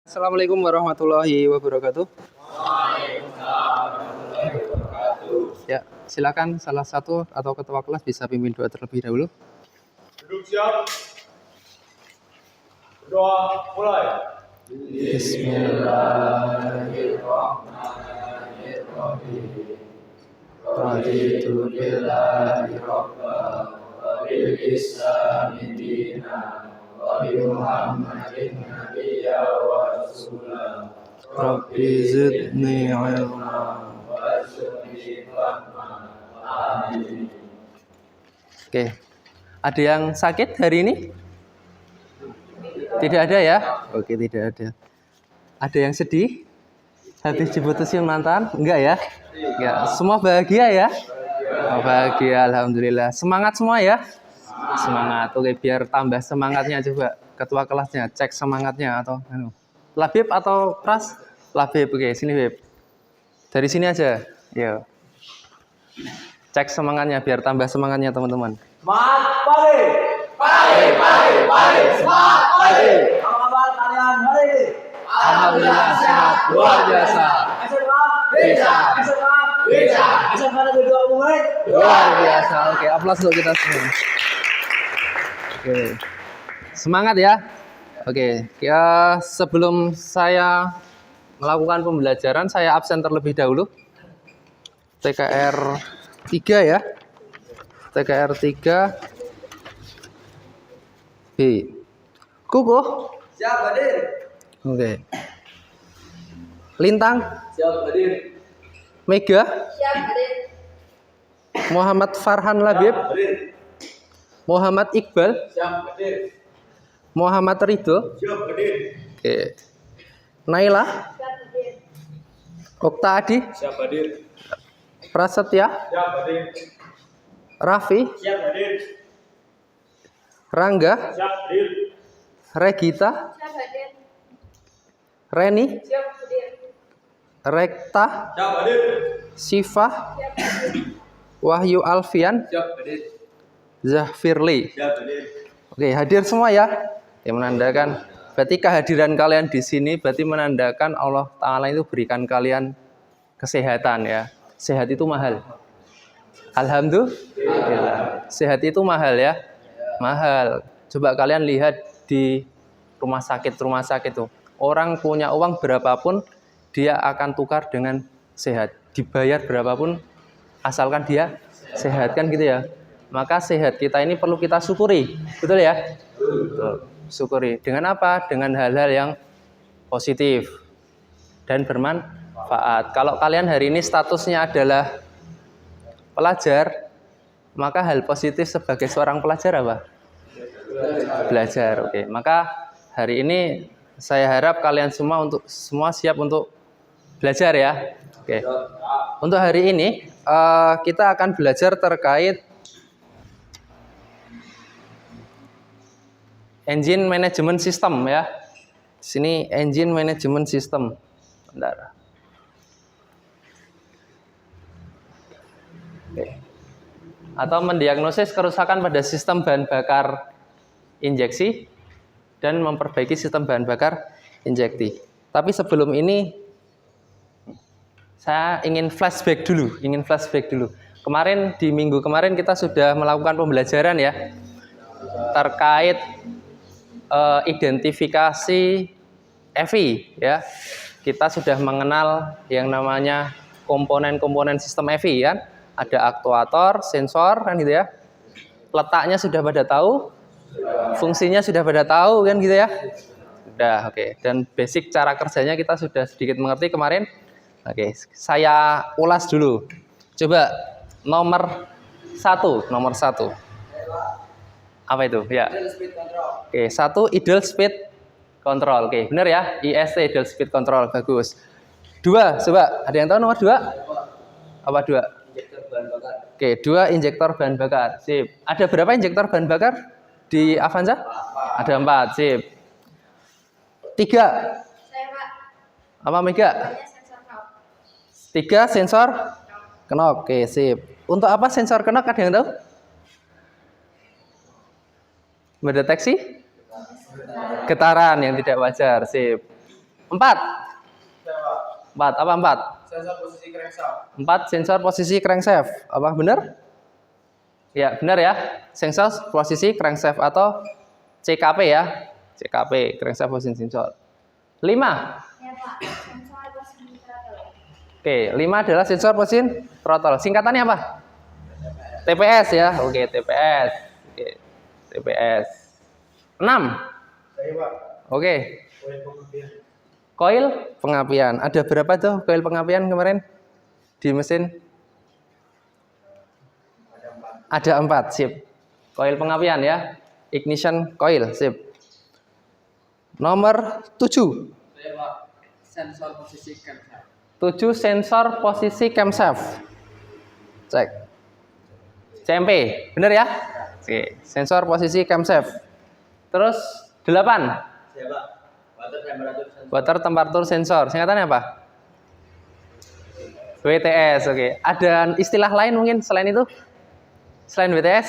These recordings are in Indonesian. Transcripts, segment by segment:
Assalamualaikum warahmatullahi wabarakatuh. Ya, silakan salah satu atau ketua kelas bisa pimpin doa terlebih dahulu. Duduk siap. Berdoa mulai. Bismillahirrahmanirrahim. Raditu billahi rabban wa bil islami dinan wa bi Muhammadin nabiyya wa rasulah. Rabbi zidni ilma warzuqni fahma. Amin. Oke. Ada yang sakit hari ini? Tidak ada ya? Oke, tidak ada. Ada yang sedih? Habis diputusin mantan? Enggak ya? Ya, semua bahagia ya? Oh, bahagia, alhamdulillah. Semangat semua ya? Semangat. Oke, biar tambah semangatnya coba ketua kelasnya cek semangatnya atau Labib atau Pras? Labib. Oke, sini Bib. Dari sini aja. Yo. Cek semangatnya biar tambah semangatnya teman-teman. Semangat pagi. Pagi. Semangat pagi. Apa kabar kalian hari ini? Alhamdulillah sehat luar biasa. SMA bisa. SMA negeri 2 mulai. Luar biasa. Oke, aplaus untuk kita semua. Oke. Semangat ya. Oke, ya sebelum saya melakukan pembelajaran saya absen terlebih dahulu. TKR 3 ya. TKR 3 B. Kukuh. Siap hadir. Oke. Lintang. Siap hadir. Mega. Siap hadir. Muhammad Farhan Labib. Hadir. Muhammad Iqbal. Siap hadir. Muhammad Ridho. Siap hadir. Oke. Naila. Siap hadir. Okta Adi. Siap hadir. Prasetya. Siap hadir. Raffi. Siap hadir. Rangga. Siap hadir. Regita. Siap hadir. Reni. Siap hadir. Rekta. Siap hadir. Siva. Siap hadir. Wahyu Alfian. Siap hadir. Zahfirli. Siap hadir. Oke, hadir semua ya. Yang menandakan berarti kehadiran kalian di sini berarti menandakan Allah Ta'ala itu berikan kalian kesehatan ya. Sehat itu mahal. Alhamdulillah. Sehat itu mahal ya. Mahal. Coba kalian lihat di rumah sakit tuh. Orang punya uang berapapun dia akan tukar dengan sehat. Dibayar berapapun asalkan dia sehat kan gitu ya. Maka sehat kita ini perlu kita syukuri. Betul ya? Betul. Syukuri. Dengan apa? Dengan hal-hal yang positif dan bermanfaat. Kalau kalian hari ini statusnya adalah pelajar, maka hal positif sebagai seorang pelajar apa? Belajar. Oke. Maka hari ini saya harap kalian semua siap untuk belajar ya. Oke. Untuk hari ini kita akan belajar terkait engine management system ya. Sini engine management system. Bentar. Oke. Atau mendiagnosis kerusakan pada sistem bahan bakar injeksi dan memperbaiki sistem bahan bakar injekti. Tapi sebelum ini saya ingin flashback dulu. Kemarin di minggu kemarin kita sudah melakukan pembelajaran ya terkait identifikasi EVI ya. Kita sudah mengenal yang namanya komponen-komponen sistem EVI kan. Ada aktuator, sensor kan gitu ya. Letaknya sudah pada tahu, fungsinya sudah pada tahu kan gitu ya. Udah, oke. Dan basic cara kerjanya kita sudah sedikit mengerti kemarin. Oke, saya ulas dulu. Coba nomor satu. Apa itu? Ya. Oke, 1 idle speed control. Oke, benar ya? ISC idle speed control, bagus. 2, coba ada yang tahu nomor 2? Apa 2? Injektor bahan bakar. Oke, 2 injektor bahan bakar. Sip. Ada berapa injektor bahan bakar di Avanza? Ada 4, sip. 3. Saya Pak. Apa Mega? Banyak sensor knob. 3 sensor knock. Oke, sip. Untuk apa sensor knock ada yang tahu? Mendeteksi getaran yang tidak wajar. Sip. 4. Saya Pak. 4. Apa 4? Sensor posisi crankshaft. 4 sensor posisi crankshaft. Apa benar? Ya, benar ya. Sensor posisi crankshaft atau CKP ya. CKP, crankshaft position sensor. 5. Ya Pak, sensor posisi throttle. Oke, 5 adalah sensor position throttle. Singkatannya apa? TPS ya. Oke, TPS. Oke, TPS. 6. Saya Pak. Oke. Koin pengapian. Koil pengapian. Ada berapa tuh koil pengapian kemarin di mesin? Ada 4, sip. Koil pengapian ya. Ignition coil, sip. Nomor 7. Saya Pak. Sensor posisi crankshaft. 7 sensor posisi camshaft. Cek. CMP, bener ya? Oke, sensor posisi camshaft. Terus 8. Saya Pak. Water temperature sensor. Water temperature sensor. Singkatannya apa? WTS, oke. Ada istilah lain mungkin selain itu? Selain WTS?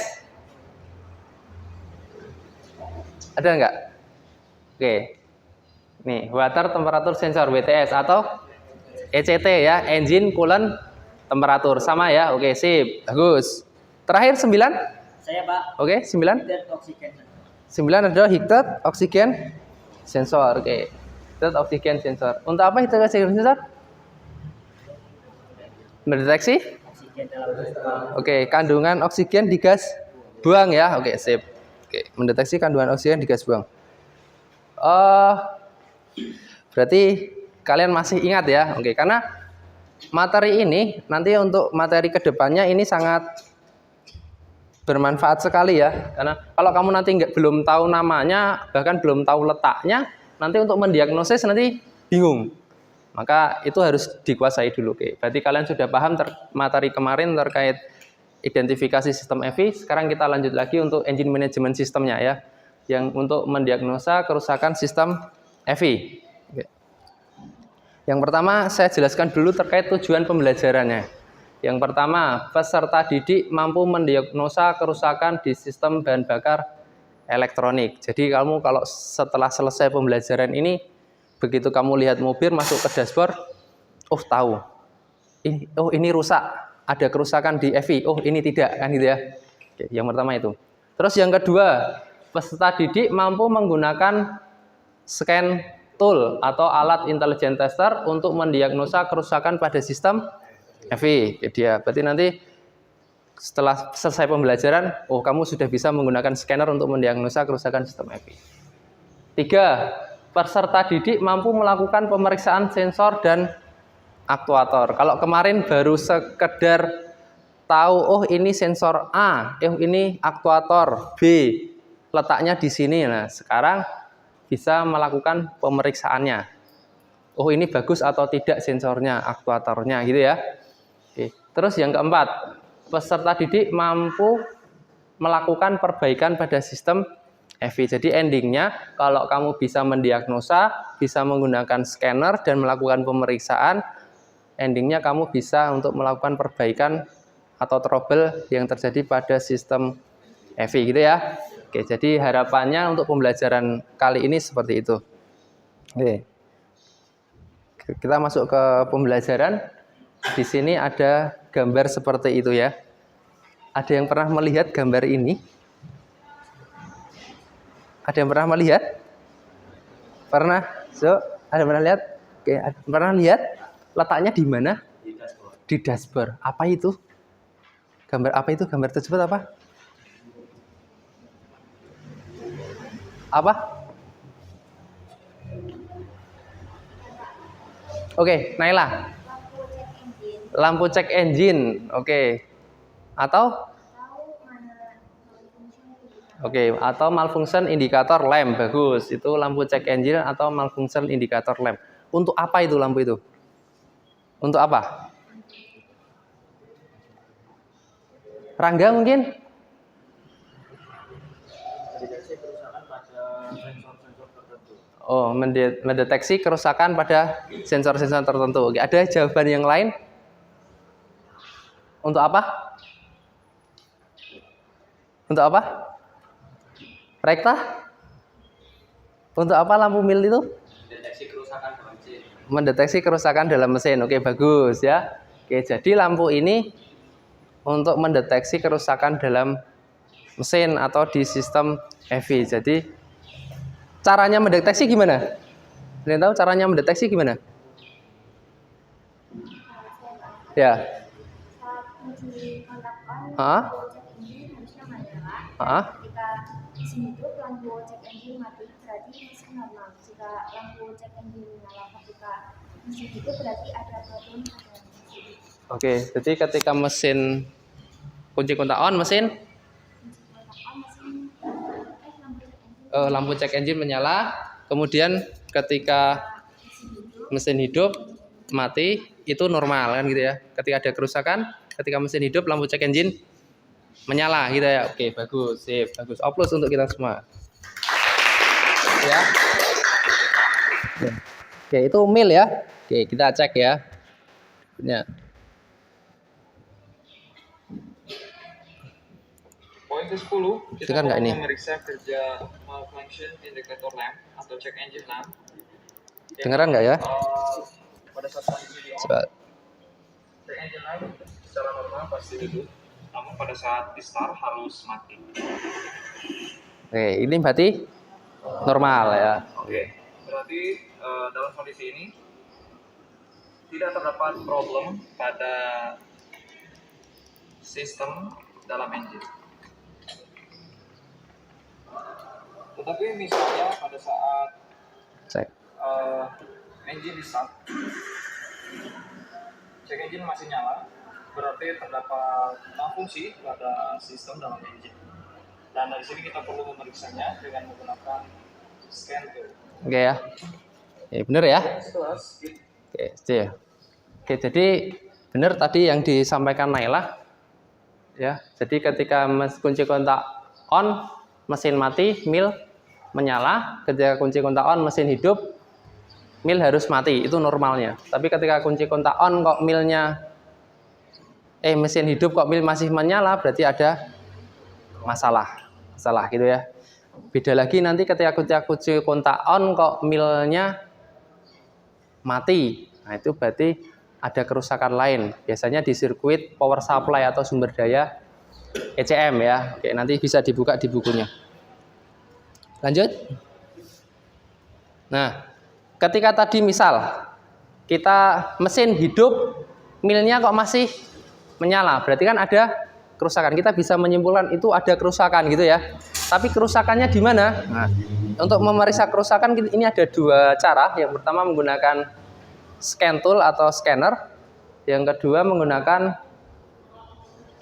Ada nggak? Oke. Nih, water temperature sensor WTS atau ECT ya, engine coolant temperature. Sama ya. Oke, sip. Bagus. Terakhir 9? Saya Pak. Oke, 9. Heated oxygen sensor. 9 adalah heated oxygen sensor. Oke. Heated oxygen sensor. Untuk apa heated oxygen sensor? Mendeteksi? Oksigen dalam sistem. Oke, kandungan oksigen di gas buang ya. Oke, sip. Oke, mendeteksi kandungan oksigen di gas buang. Berarti kalian masih ingat ya. Oke, karena materi ini nanti untuk materi kedepannya ini sangat bermanfaat sekali ya. Karena kalau kamu nanti belum tahu namanya, bahkan belum tahu letaknya, nanti untuk mendiagnosis nanti bingung. Maka itu harus dikuasai dulu. Oke, berarti kalian sudah paham materi kemarin terkait identifikasi sistem EVI. Sekarang kita lanjut lagi untuk engine management sistemnya ya, yang untuk mendiagnosa kerusakan sistem EVI. Oke. Yang pertama saya jelaskan dulu terkait tujuan pembelajarannya. Yang pertama, peserta didik mampu mendiagnosa kerusakan di sistem bahan bakar elektronik. Jadi kamu kalau setelah selesai pembelajaran ini, begitu kamu lihat mobil masuk ke dashboard, oh tahu, ini rusak, ada kerusakan di EVI, oh ini tidak, kan gitu ya. Oke, yang pertama itu. Terus yang kedua, peserta didik mampu menggunakan scan tool atau alat intelligent tester untuk mendiagnosa kerusakan pada sistem EVI. Dia berarti nanti setelah selesai pembelajaran, oh kamu sudah bisa menggunakan scanner untuk mendiagnosa kerusakan sistem EVI. 3. Peserta didik mampu melakukan pemeriksaan sensor dan aktuator. Kalau kemarin baru sekedar tahu, oh ini sensor A, ini aktuator B, letaknya di sini. Nah, sekarang bisa melakukan pemeriksaannya. Oh ini bagus atau tidak sensornya, aktuatornya gitu ya. Oke. Terus yang keempat, peserta didik mampu melakukan perbaikan pada sistem EVI. Jadi endingnya kalau kamu bisa mendiagnosa, bisa menggunakan scanner dan melakukan pemeriksaan, endingnya kamu bisa untuk melakukan perbaikan atau trouble yang terjadi pada sistem EVI gitu ya. Oke, jadi harapannya untuk pembelajaran kali ini seperti itu. Oke. Kita masuk ke pembelajaran. Di sini ada gambar seperti itu ya. Ada yang pernah melihat gambar ini? Ada yang pernah melihat? Pernah? So, ada yang pernah lihat? Oke, pernah lihat? Letaknya di mana? Di dashboard. Di dashboard. Apa itu? Gambar apa itu? Gambar tersebut apa? Apa? Oke, Naila. Lampu cek engine. Oke. Atau? Oke, atau malfunction indikator lamp. Bagus. Itu lampu cek engine atau malfunction indikator lamp. Untuk apa itu lampu itu? Untuk apa? Rangga mungkin? Oh, mendeteksi kerusakan pada sensor-sensor tertentu. Oke, ada jawaban yang lain? Untuk apa? Untuk apa? Rekta? Untuk apa lampu mil itu? Deteksi kerusakan Mendeteksi kerusakan dalam mesin. Oke, bagus ya. Oke, jadi lampu ini untuk mendeteksi kerusakan dalam mesin atau di sistem EV. Jadi caranya mendeteksi gimana? Kalian tahu caranya mendeteksi gimana? Ya. Saat kunci kontak on, Hah? lampu cek engine harusnya menyala. Hah? Ketika mesin hidup, lampu cek engine mati, berarti mesin normal. Jika lampu cek engine menyala ketika mesin hidup, berarti ada problem pada mesin. Oke, jadi ketika mesin kunci kontak on, mesin Kunci kontak on, mesin lampu cek engine menyala, kemudian ketika mesin hidup mati, itu normal kan gitu ya. Ketika ada kerusakan, ketika mesin hidup lampu cek engine menyala gitu ya. Oke, bagus, sip, bagus. Aplaus untuk kita semua. Ya. Oke, itu mil ya. Oke, kita cek ya. Ya. Poin ke-10, kita Dengar nggak perlu ini? memeriksa kerja malfunction indicator lamp atau check engine lamp. Dengeran nggak ya? Pada saat kondisi di on, Coba. check engine lamp secara normal pasti hidup, namun pada saat di start harus mati. Oke, ini berarti normal ya. Berarti dalam kondisi ini tidak terdapat problem pada sistem dalam engine. Tetapi misalnya pada saat Cek. engine di start, check engine masih nyala, berarti terdapat malfungsi pada sistem dalam engine. Dan dari sini kita perlu memeriksanya dengan menggunakan scan tool. Oke ya. Bener ya? Setelah skip, Oke, ya. Oke, jadi benar tadi yang disampaikan Naila ya. Jadi ketika kunci kontak on, mesin mati, mil menyala. Ketika kunci kontak on, mesin hidup, mil harus mati. Itu normalnya. Tapi ketika kunci kontak on kok mesin hidup kok mil masih menyala, berarti ada masalah gitu ya. Beda lagi nanti ketika kunci kontak on kok milnya mati. Nah, itu berarti ada kerusakan lain. Biasanya di sirkuit power supply atau sumber daya ECM ya. Oke, nanti bisa dibuka di bukunya. Lanjut. Nah, ketika tadi misal kita mesin hidup, milnya kok masih menyala, berarti kan ada kerusakan. Kita bisa menyimpulkan itu ada kerusakan gitu ya. Tapi kerusakannya di mana? Nah, untuk memeriksa kerusakan ini ada dua cara. Yang pertama menggunakan scan tool atau scanner. Yang kedua menggunakan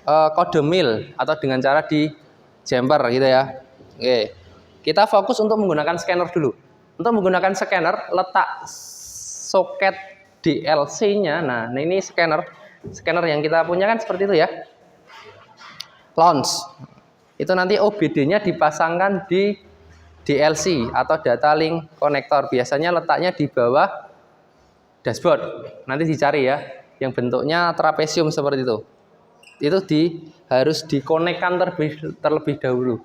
kode mil atau dengan cara di jumper gitu ya. Oke. Kita fokus untuk menggunakan scanner dulu. Untuk menggunakan scanner, letak soket DLC-nya. Nah, ini scanner yang kita punya kan seperti itu ya. Launch. Itu nanti OBD-nya dipasangkan di DLC atau data link connector. Biasanya letaknya di bawah dashboard. Nanti dicari ya, yang bentuknya trapesium seperti itu. Itu harus dikonekkan terlebih dahulu.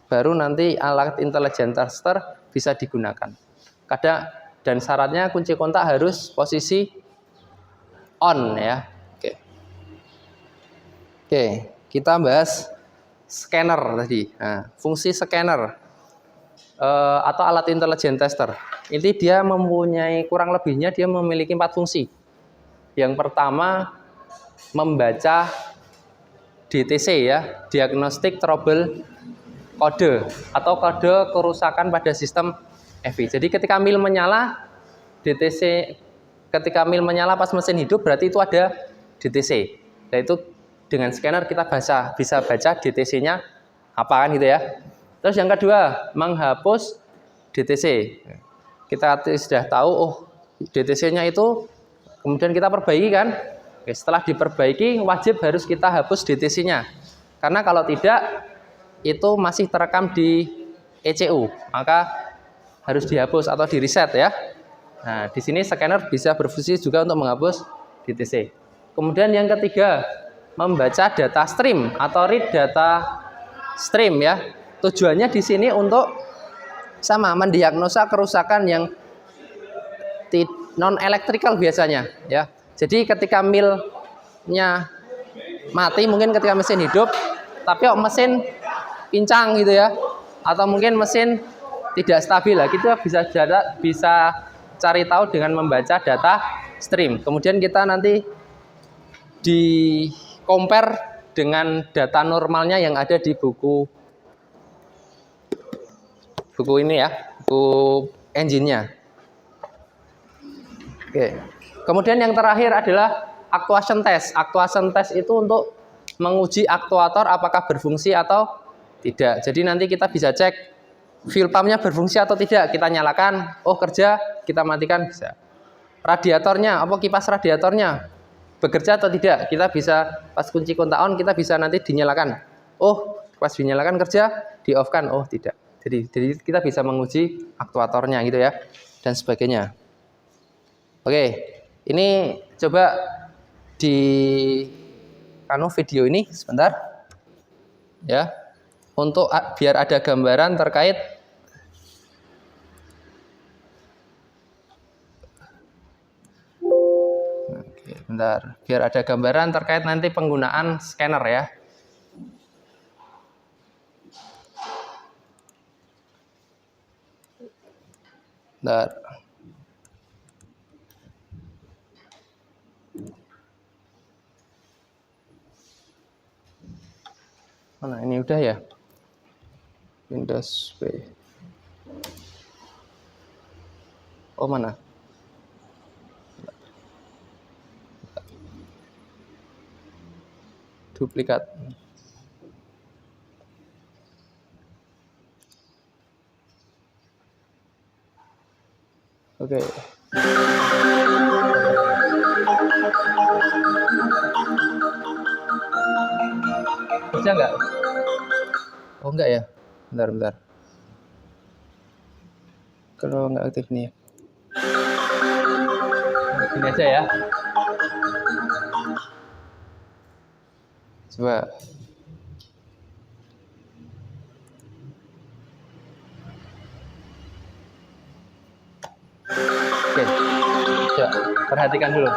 Baru nanti alat intelligent tester bisa digunakan. Dan syaratnya kunci kontak harus posisi on ya. Oke, kita bahas scanner tadi. Nah, fungsi scanner atau alat intelligent tester. Ini dia mempunyai kurang lebihnya dia memiliki 4 fungsi. Yang pertama membaca DTC ya, diagnostic trouble kode atau kode kerusakan pada sistem EV. Jadi ketika mil menyala, DTC ketika mil menyala pas mesin hidup berarti itu ada DTC. Nah, itu dengan scanner kita bisa baca DTC-nya apa kan gitu ya. Terus yang kedua, menghapus DTC. Kita sudah tahu DTC-nya itu kemudian kita perbaiki kan. Oke, setelah diperbaiki wajib harus kita hapus DTC-nya. Karena kalau tidak itu masih terekam di ECU, maka harus dihapus atau di reset ya. Nah, di sini scanner bisa berfungsi juga untuk menghapus DTC. Kemudian yang ketiga, membaca data stream atau read data stream ya. Tujuannya di sini untuk sama mendiagnosa kerusakan yang non elektrikal biasanya ya. Jadi ketika milnya mati, mungkin ketika mesin hidup, tapi kok mesin pincang gitu ya, atau mungkin mesin tidak stabil lah, kita bisa cari tahu dengan membaca data stream. Kemudian kita nanti di compare dengan data normalnya yang ada di buku ini ya, buku engine-nya. Oke. Kemudian yang terakhir adalah actuation test. Actuation test itu untuk menguji aktuator apakah berfungsi atau tidak. Jadi nanti kita bisa cek fuel pump-nya berfungsi atau tidak. Kita nyalakan, oh kerja, kita matikan, bisa. Radiatornya, apa kipas radiatornya bekerja atau tidak. Kita bisa pas kunci kontak on, kita bisa nanti dinyalakan. Oh, pas dinyalakan kerja, di off kan, oh tidak. Jadi kita bisa menguji aktuatornya gitu ya, dan sebagainya. Oke, ini coba di video ini sebentar ya, untuk biar ada gambaran terkait biar ada gambaran terkait nanti penggunaan scanner ya. Bentar. Mana ini udah ya? Windows P. Oh mana? Duplikat. Oke. Bisa nggak? Oh enggak ya? Bentar. Kalau nggak aktif nih. Ini aja ya. Coba. Oke. Coba perhatikan dulu.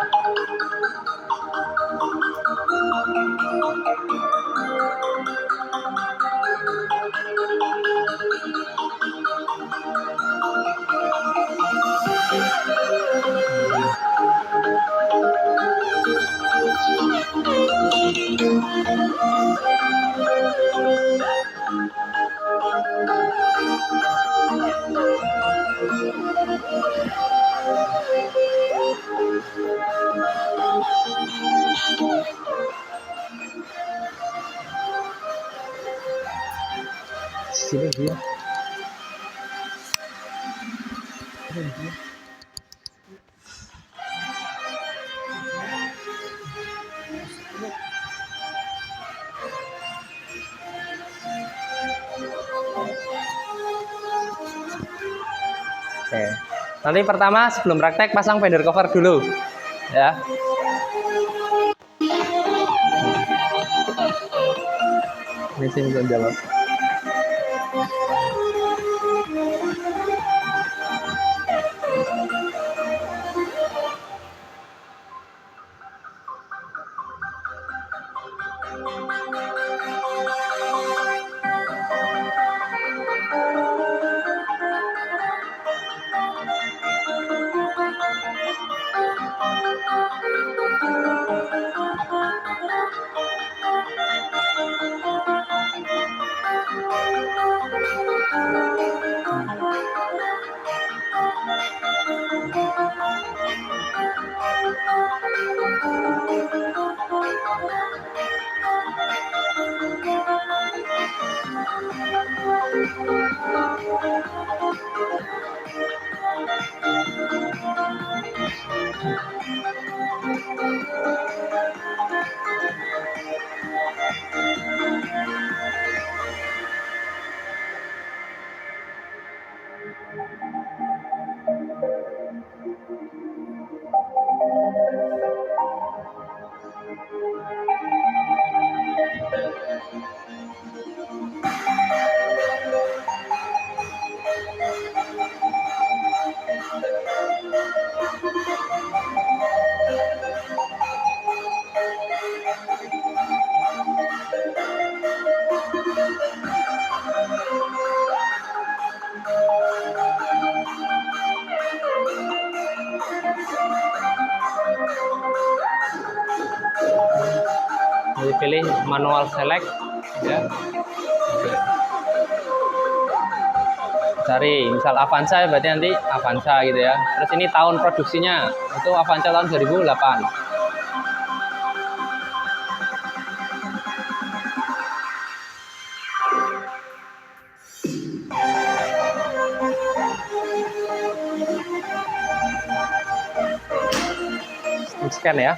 Sini dia. Oke. Nanti pertama sebelum praktek pasang fender cover dulu, ya. Ini sih belum jawab. pilih manual select ya. Cari misal Avanza berarti nanti Avanza gitu ya. Terus ini tahun produksinya itu Avanza tahun 2008. Scan ya.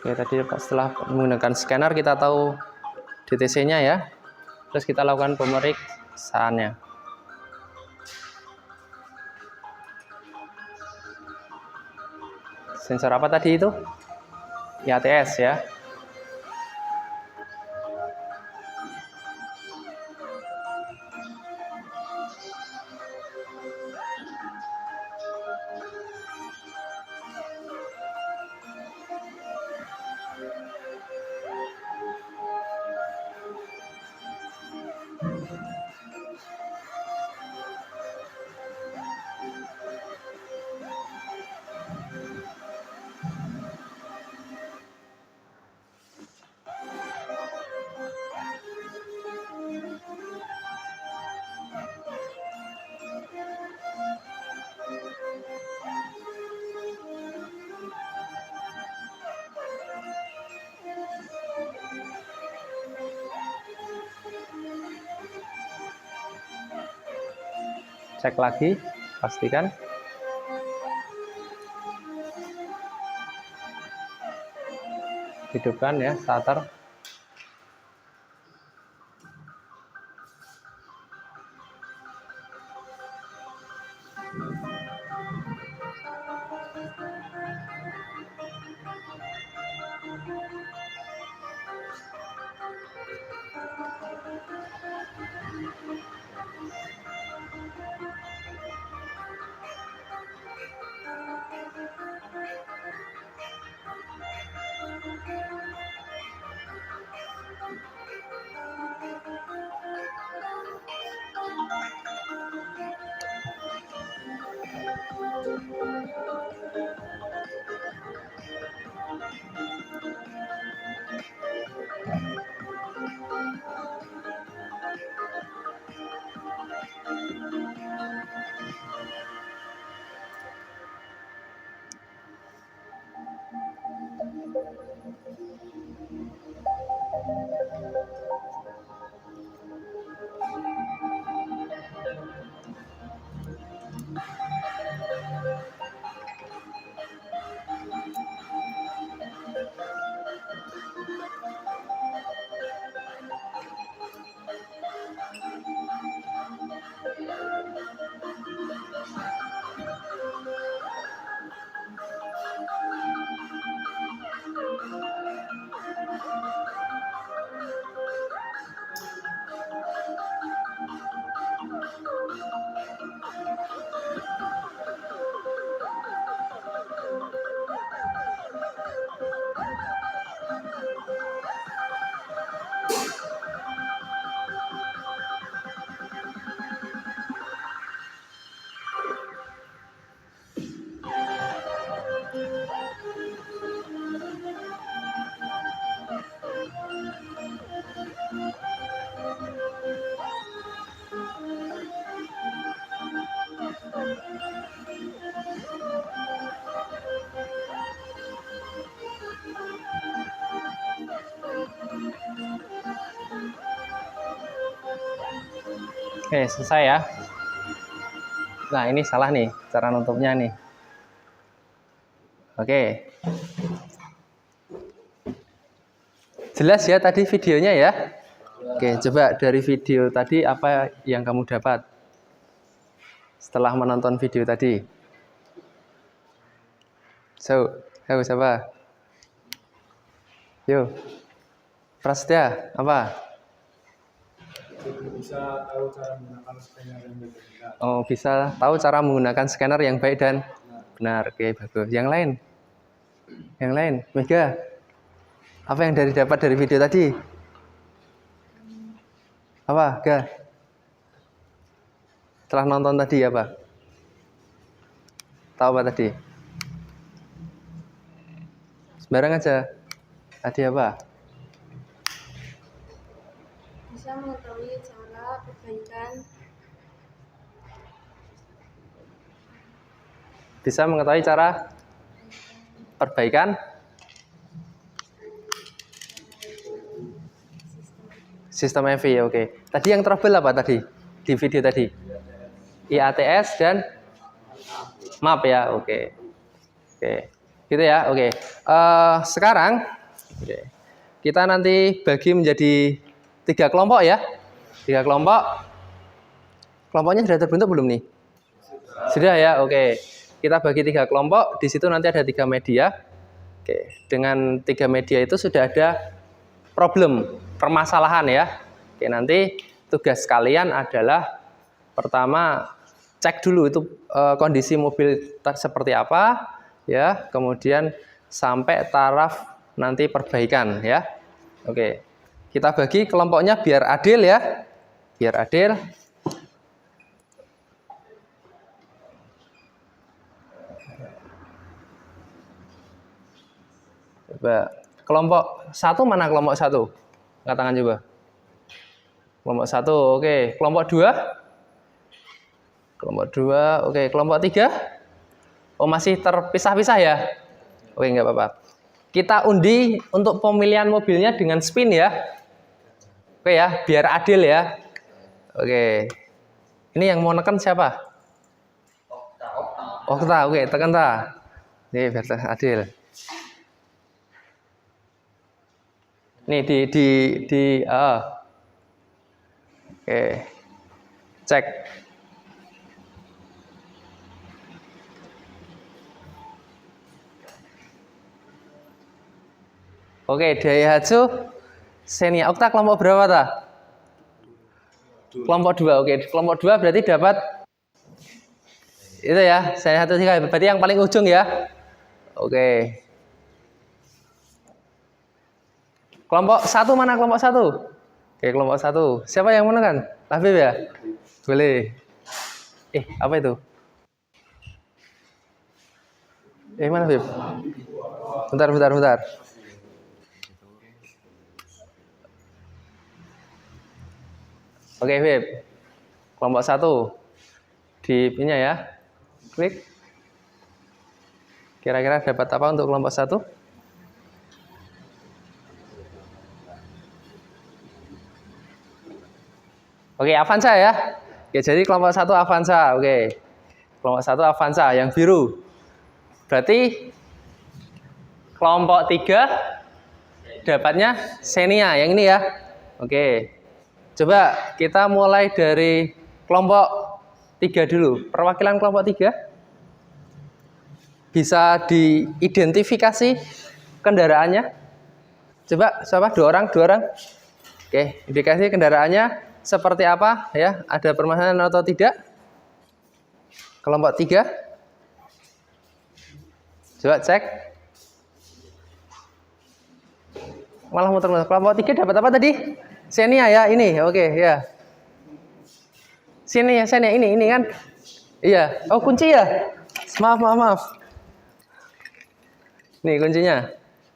Oke, tadi setelah menggunakan scanner kita tahu DTC-nya ya. Terus kita lakukan pemeriksaannya. Sensor apa tadi itu? IATS ya. Cek lagi, pastikan. Hidupkan ya starter. Oke, selesai ya. Nah, ini salah nih cara nutupnya nih. Oke. Jelas ya tadi videonya ya? Oke, coba dari video tadi apa yang kamu dapat? setelah menonton video tadi? Siapa? Yo, Prasetya, apa? Bisa tahu cara menggunakan scanner yang berbeda. Oh, bisa tahu cara menggunakan scanner yang baik dan benar. Oke, bagus. Yang lain? Mega, apa yang dapat dari video tadi? Apa, Ga? Setelah nonton tadi apa? Tahu apa tadi? Sembarang aja. Tadi apa? Bisa mengetahui cara perbaikan Bisa mengetahui cara perbaikan sistem EV. Oke. Tadi yang trouble apa tadi di video tadi? IATS dan MAP ya. Oke. Gitu ya. Oke. Sekarang kita nanti bagi menjadi 3 kelompok ya. 3 kelompok. Kelompoknya sudah terbentuk belum nih? Sudah ya. Oke. Kita bagi 3 kelompok. Di situ nanti ada 3 media. Oke. Dengan 3 media itu sudah ada permasalahan ya. Oke, nanti tugas kalian adalah pertama cek dulu itu kondisi mobil seperti apa ya, kemudian sampai taraf nanti perbaikan ya. Oke. Kita bagi kelompoknya biar adil ya. Biar adil. Coba kelompok 1 mana kelompok 1? Angkat tangan coba. Kelompok 1, oke. Kelompok 2? Kelompok 2, oke. Kelompok 3? Oh, masih terpisah-pisah ya? Oke, nggak apa-apa. Kita undi untuk pemilihan mobilnya dengan spin ya. Oke ya, biar adil ya. Oke. Ini yang mau neken siapa? Okta, oke, tekan ta. Nih, biar adil. Nih oke. Cek. Oke, Daihatsu Xenia. Okta kelompok berapa ta? Kelompok 2. Oke, kelompok 2 berarti dapat itu ya, Xenia 13. Berarti yang paling ujung ya. Oke. Kelompok 1 mana kelompok 1? Oke, kelompok 1. Siapa yang menekan? Labib ya? Boleh. Apa itu? Mana Bib? Bentar. Oke, Bib. Kelompok 1. Di pinya ya. Klik. Kira-kira dapat apa untuk kelompok 1? Oke, Avanza ya. Oke, jadi kelompok 1 Avanza. Oke. Kelompok 1 Avanza yang biru. Berarti kelompok 3 dapatnya Xenia yang ini ya. Oke. Coba kita mulai dari kelompok 3 dulu. Perwakilan kelompok 3 bisa diidentifikasi kendaraannya. Coba siapa? 2 orang. Oke, indikasi kendaraannya seperti apa ya? Ada permasalahan atau tidak? Kelompok 3. Coba cek. Malah muter-muter. Kelompok 3 dapat apa tadi? Xenia ya, ini. Oke, ya. Sini ya, Xenia ini kan. Iya. Oh, kunci ya? Maaf. Nih kuncinya.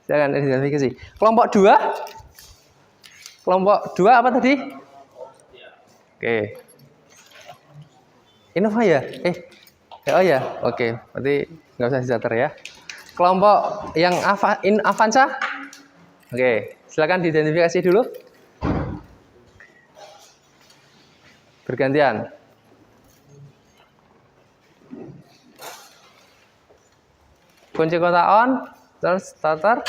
Silakan identifikasi. Kelompok 2. Kelompok 2 apa tadi? Oke. Innova ya? Oh ya. Oke, berarti nggak usah dicatat ya. Kelompok yang Avanza? Oke, silakan diidentifikasi dulu. Bergantian. Kunci kontak on, terus starter.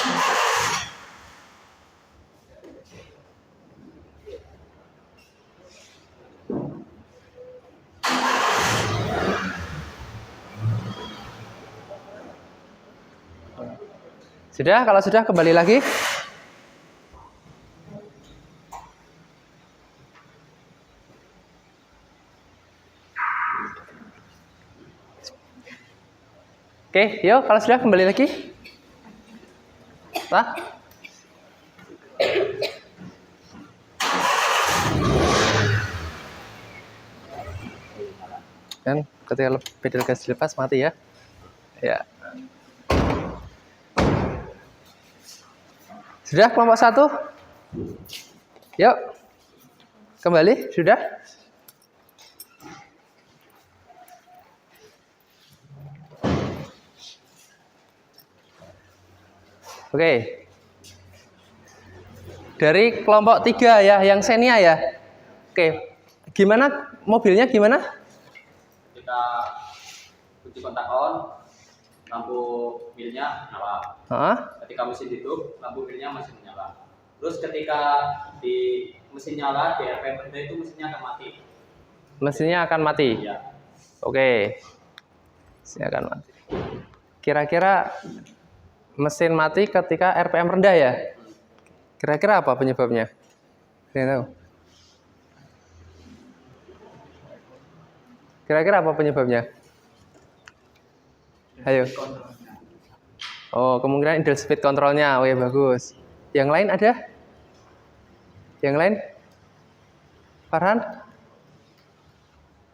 Sudah? Kalau sudah kembali lagi. Oke, yuk kalau sudah kembali lagi. Nah. Kan ketika pedal gas dilepas mati ya. Ya. Sudah kelompok 1? Yuk. Kembali, sudah? Oke. Dari kelompok 3 ya, yang Xenia ya. Oke. Gimana mobilnya gimana? Kita kunci kontak on, lampu milnya nyala. Hah? Ketika mesin hidup, lampu milnya masih menyala. Terus ketika di mesin nyala, di RPM rendah itu mesinnya akan mati. Mesinnya akan mati. Iya. Oke. Mesinnya akan mati. Kira-kira mesin mati ketika RPM rendah ya? Kira-kira apa penyebabnya? Saya tahu. Kira-kira apa penyebabnya? Ayo. Oh, kemungkinan idle speed controlnya. Oh ya, bagus. Yang lain ada? Yang lain? Farhan?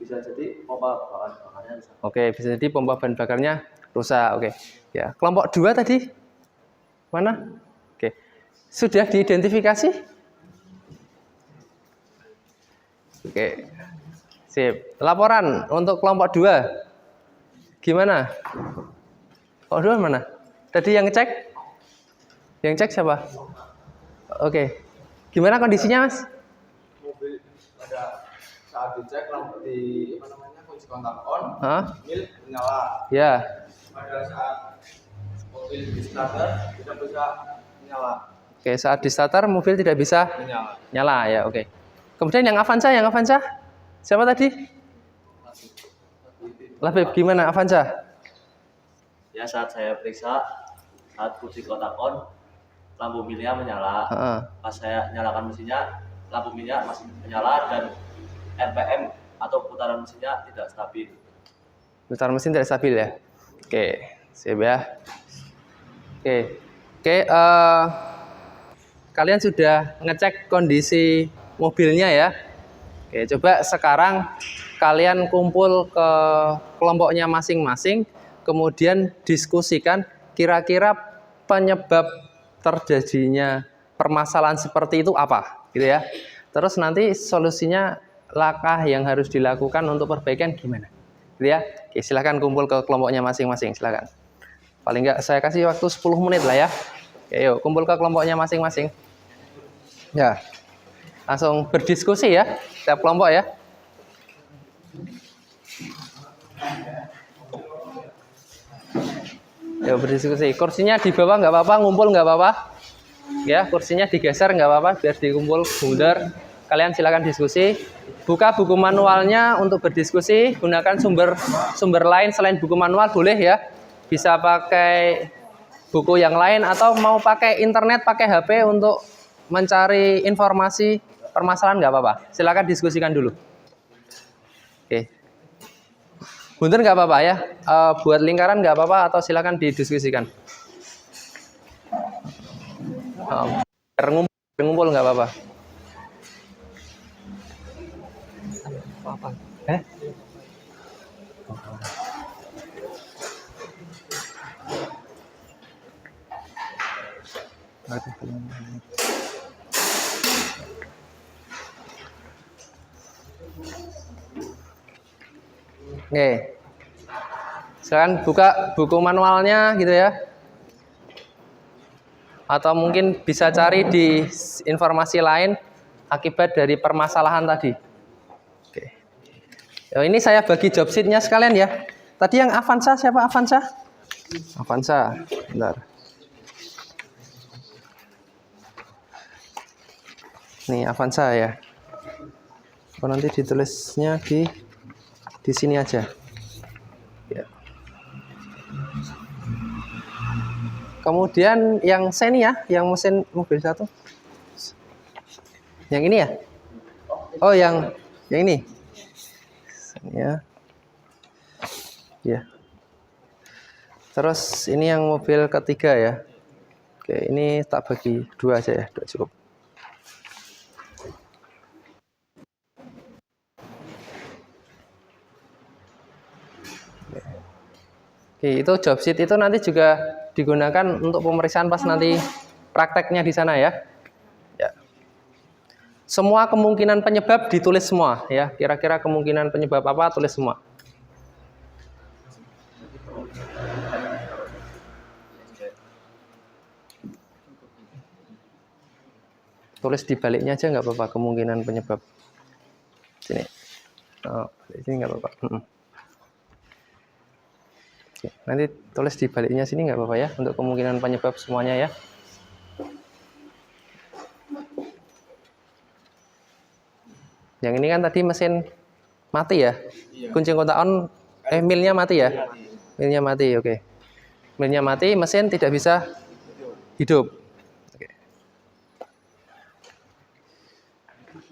Bisa jadi pompa bakarnya rusak. Oke, bisa jadi pompa bahan bakarnya rusak. Oke. Ya, kelompok 2 tadi? Mana? Oke. Sudah diidentifikasi? Oke. Sip. Laporan untuk kelompok 2. Gimana? Kelompok 2 mana? Tadi yang ngecek? Yang cek siapa? Oke. Gimana kondisinya, Mas? Mobil pada saat dicek di kunci kontak on, Hah? mil menyala. Ya. Pada saat mobil di starter tidak bisa menyala. Oke, saat di starter mobil tidak bisa nyala ya, oke. Kemudian yang Avanza, siapa tadi? Labib, gimana Avanza? Ya, saat saya periksa, saat kunci kontak on, lampu milnya menyala. Pas saya nyalakan mesinnya, lampu milnya masih menyala dan RPM atau putaran mesinnya tidak stabil. Putaran mesin tidak stabil ya. Oke, sip ya. Oke, kalian sudah ngecek kondisi mobilnya ya. Oke, coba sekarang kalian kumpul ke kelompoknya masing-masing, kemudian diskusikan kira-kira penyebab terjadinya permasalahan seperti itu apa, gitu ya. Terus nanti solusinya, langkah yang harus dilakukan untuk perbaikan gimana, gitu ya. Oke, silakan kumpul ke kelompoknya masing-masing, silakan. Paling nggak saya kasih waktu 10 menit lah ya. Oke, yuk kumpul ke kelompoknya masing-masing. Ya, langsung berdiskusi ya, setiap kelompok ya. Yuk berdiskusi. Kursinya di bawah nggak apa-apa, ngumpul nggak apa-apa. Ya, kursinya digeser nggak apa-apa, biar dikumpul mundur. Kalian silakan diskusi. Buka buku manualnya untuk berdiskusi. Gunakan sumber lain selain buku manual boleh ya. Bisa pakai buku yang lain atau mau pakai internet, pakai HP untuk mencari informasi permasalahan nggak apa-apa. Silakan diskusikan dulu. Oke. Bunter nggak apa-apa ya. Buat lingkaran nggak apa-apa atau silakan didiskusikan. Ngumpul nggak apa-apa. Oke. Sekarang buka buku manualnya gitu ya. Atau mungkin bisa cari di informasi lain akibat dari permasalahan tadi. Oke. Ini saya bagi job sheet-nya sekalian ya. Tadi yang Avanza siapa Avanza? Avanza. Bentar. Nih Avanza ya. Oh, nanti ditulisnya di sini aja. Ya. Kemudian yang seni ya, yang mesin mobil 1. Yang ini ya? Oh, yang ini. Ya. Ya. Terus ini yang mobil ketiga ya. Oke, ini tak bagi 2 aja ya, 2 cukup. Oke, itu job sheet itu nanti juga digunakan untuk pemeriksaan pas nanti prakteknya di sana ya. Ya. Semua kemungkinan penyebab ditulis semua ya. Kira-kira kemungkinan penyebab apa tulis semua. Tulis di baliknya aja nggak apa-apa kemungkinan penyebab. Sini. Oh, sini nggak apa-apa. Oke, nanti tulis di baliknya sini nggak apa-apa ya untuk kemungkinan penyebab semuanya ya. Yang ini kan tadi mesin mati ya. Kunci kontak on milnya mati ya. Milnya mati, oke. Milnya mati, mesin tidak bisa hidup. Oke.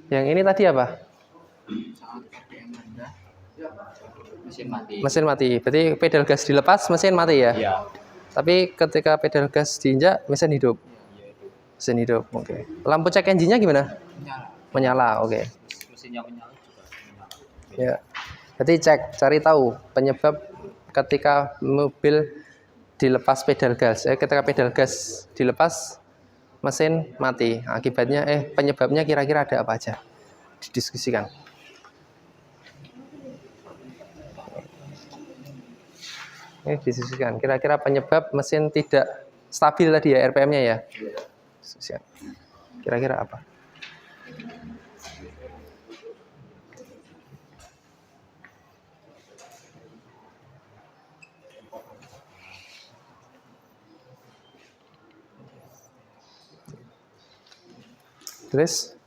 Yang ini tadi apa? Mesin mati. Berarti pedal gas dilepas, mesin mati ya? Iya. Tapi ketika pedal gas diinjak, mesin hidup. Mesin hidup, oke. Lampu cek engine-nya gimana? Menyala, oke. Mesinnya menyala juga menyala. Ya. Berarti cari tahu penyebab ketika mobil dilepas pedal gas. Ketika pedal gas dilepas, mesin mati. Akibatnya penyebabnya kira-kira ada apa aja? Didiskusikan. Didiskusikan. Kira-kira penyebab mesin tidak stabil tadi ya RPM-nya ya. Kira-kira apa? Terus?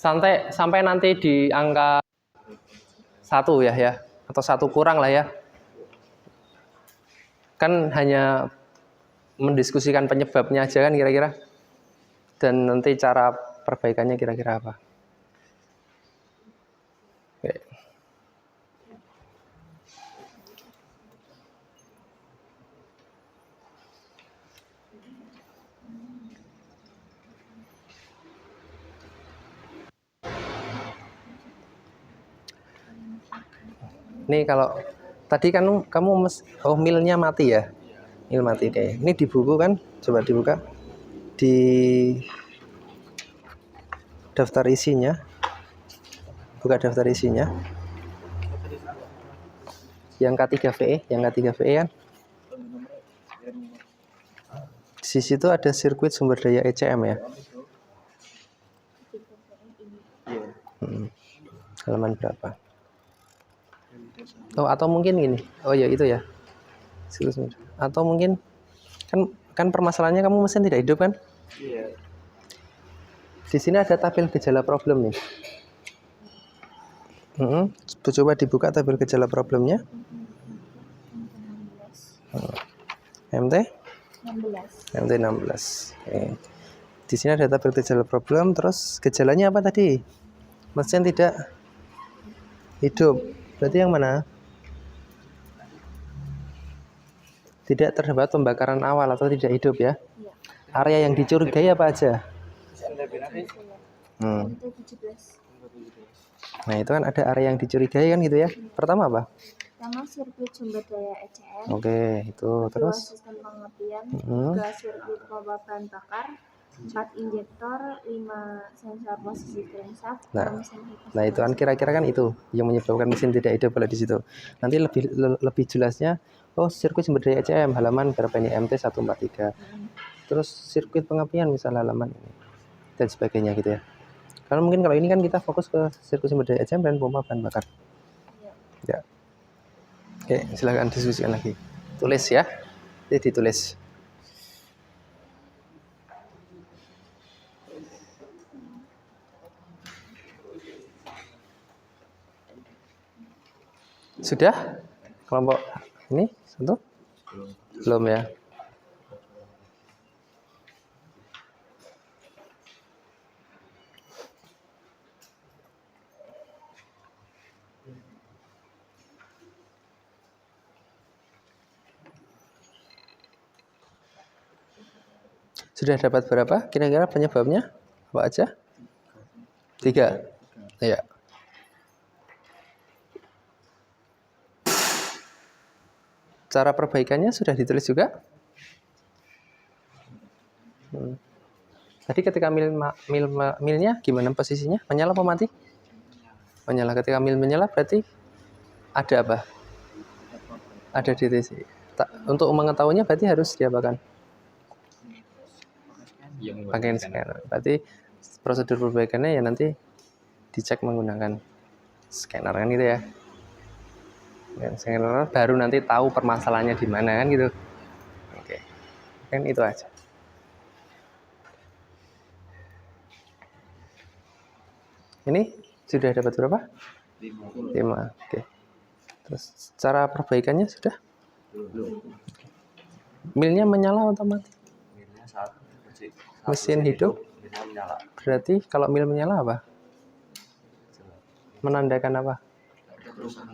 Sampai nanti di angka 1 ya atau 1 kurang lah ya. Kan hanya mendiskusikan penyebabnya aja kan kira-kira. Dan nanti cara perbaikannya kira-kira apa. Oke. Ini kalau tadi kan kamu milnya mati ya? Mil mati deh. Ini di buku kan? Coba dibuka. Di daftar isinya. Buka daftar isinya. Yang K3VE kan? Di situ ada sirkuit sumber daya ECM ya. Halaman berapa? Oh, atau mungkin gini. Oh ya itu ya. Atau mungkin kan permasalahannya kamu mesin tidak hidup kan? Iya. Di sini ada tabel gejala problem nih. Coba dibuka tabel gejala problemnya. MT 16. Oke. Di sini ada tabel gejala problem, terus gejalanya apa tadi? Mesin tidak hidup. Berarti yang mana? Tidak terdapat pembakaran awal atau tidak hidup ya? Area yang dicurigai apa aja? Nah itu kan ada area yang dicurigai kan gitu ya. Pertama apa? Pertama sirkuit sumber daya ECM. Oke, itu terus. Sistem pengertian. 2 sirkuit pompa bahan bakar. 4 injektor, 5 sensor posisi crankshaft. Nah itu kan kira-kira kan itu yang menyebabkan mesin tidak hidup kalau di situ. Nanti lebih jelasnya. Oh, sirkuit sumber daya ECM halaman berapa ini? MT 143. Terus sirkuit pengapian misal halaman ini dan sebagainya gitu ya. Karena mungkin kalau ini kan kita fokus ke sirkuit sumber daya ACM dan pompa bahan bakar. Ya. Oke, silakan diskusikan lagi. Tulis ya. Jadi ditulis. Sudah? Kelompok ini satu? Belum ya. Sudah dapat berapa? Kira-kira penyebabnya apa aja? 3. Ya. Cara perbaikannya sudah ditulis juga. Tadi ketika milnya gimana posisinya? Menyala apa mati? Menyala. Ketika mil menyala berarti ada apa? Ada DTC. Untuk mengetahuinya berarti harus diapakan? Pakai scanner. Berarti prosedur perbaikannya ya nanti dicek menggunakan scanner kan gitu ya. Scanner baru nanti tahu permasalahannya di mana kan gitu. Oke. Kan itu aja. Ini sudah dapat berapa? 5. Oke. Terus cara perbaikannya sudah? Belum. Milnya menyala atau mati? Milnya saat Mesin hidup? Milnya menyala. Berarti kalau mil menyala apa? Menandakan apa?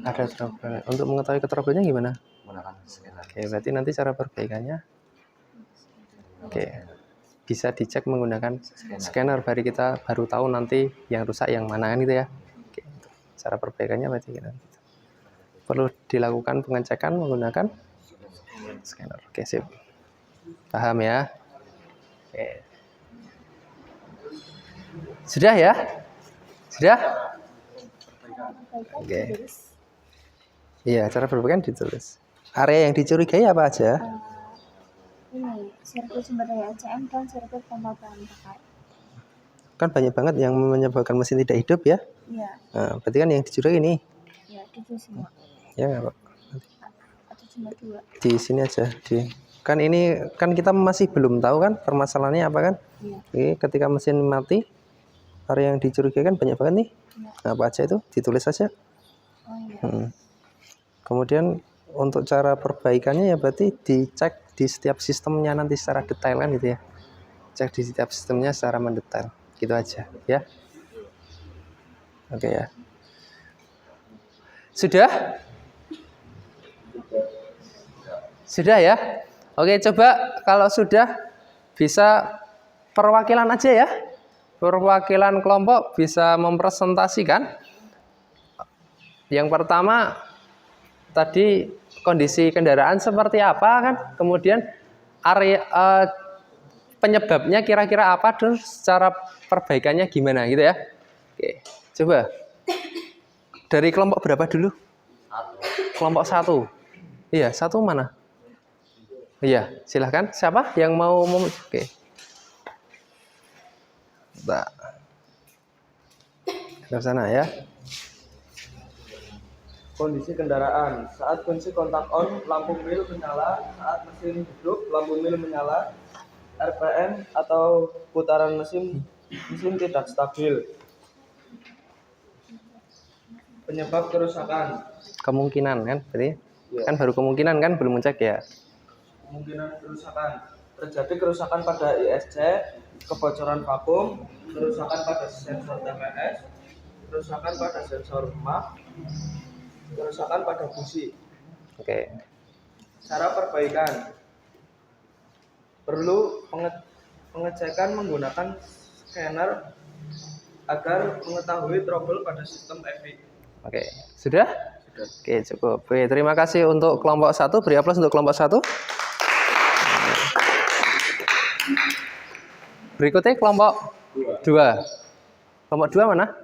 Ada trouble. Untuk mengetahui trouble-nya gimana? Menggunakan scanner. Oke, berarti nanti cara perbaikannya bisa dicek menggunakan scanner. Baru tahu nanti yang rusak yang mana kan gitu ya. Oke, cara perbaikannya berarti gitu. Perlu dilakukan pengecekan menggunakan scanner. Oke, sip. Paham ya? Oke. Sudah ya? Sudah? Oke. Iya, cara perbaikan ditulis. Area yang dicurigai apa aja? Ini sirkuit sumber daya ACM dan sirkuit pompa bahan bakar. Kan banyak banget yang menyebabkan mesin tidak hidup ya? Iya. Nah, berarti kan yang dicurigai ini? Ya, itu semua. Ya nggak Pak? Atau cuma 2? Di sini aja. Kan ini kan kita masih belum tahu kan permasalahannya apa kan? Iya. Oke, ketika mesin mati, area yang dicurigai kan banyak banget nih. Iya. Nah, apa aja itu? Ditulis saja. Oh iya. Kemudian untuk cara perbaikannya ya berarti dicek di setiap sistemnya nanti secara detail kan gitu ya. Cek di setiap sistemnya secara mendetail. Gitu aja ya. Oke ya. Sudah? Sudah ya? Oke, coba kalau sudah bisa perwakilan aja ya. Perwakilan kelompok bisa mempresentasikan. Yang pertama tadi kondisi kendaraan seperti apa kan, kemudian area penyebabnya kira-kira apa dan secara perbaikannya gimana gitu ya. Oke, coba dari kelompok berapa dulu? 1. Kelompok 1. Iya, 1 mana? Iya, silahkan. Siapa yang mau oke. Mbak. Ke sana ya. Kondisi kendaraan saat kunci kontak on, lampu mil menyala. Saat mesin hidup, lampu mil menyala. RPM atau putaran mesin tidak stabil. Penyebab kerusakan. Kemungkinan kan, berarti kan baru kemungkinan kan, belum ngecek ya. Kemungkinan kerusakan. Terjadi kerusakan pada ISC, kebocoran vakum, kerusakan pada sensor TPS, kerusakan pada sensor map, kerusakan pada busi. Oke. Cara perbaikan. Perlu pengecekan menggunakan scanner agar mengetahui trouble pada sistem EVI. Oke, sudah? Oke, cukup. Oke, terima kasih untuk kelompok 1. Beri aplaus untuk kelompok 1. Berikutnya kelompok 2. Kelompok 2 mana?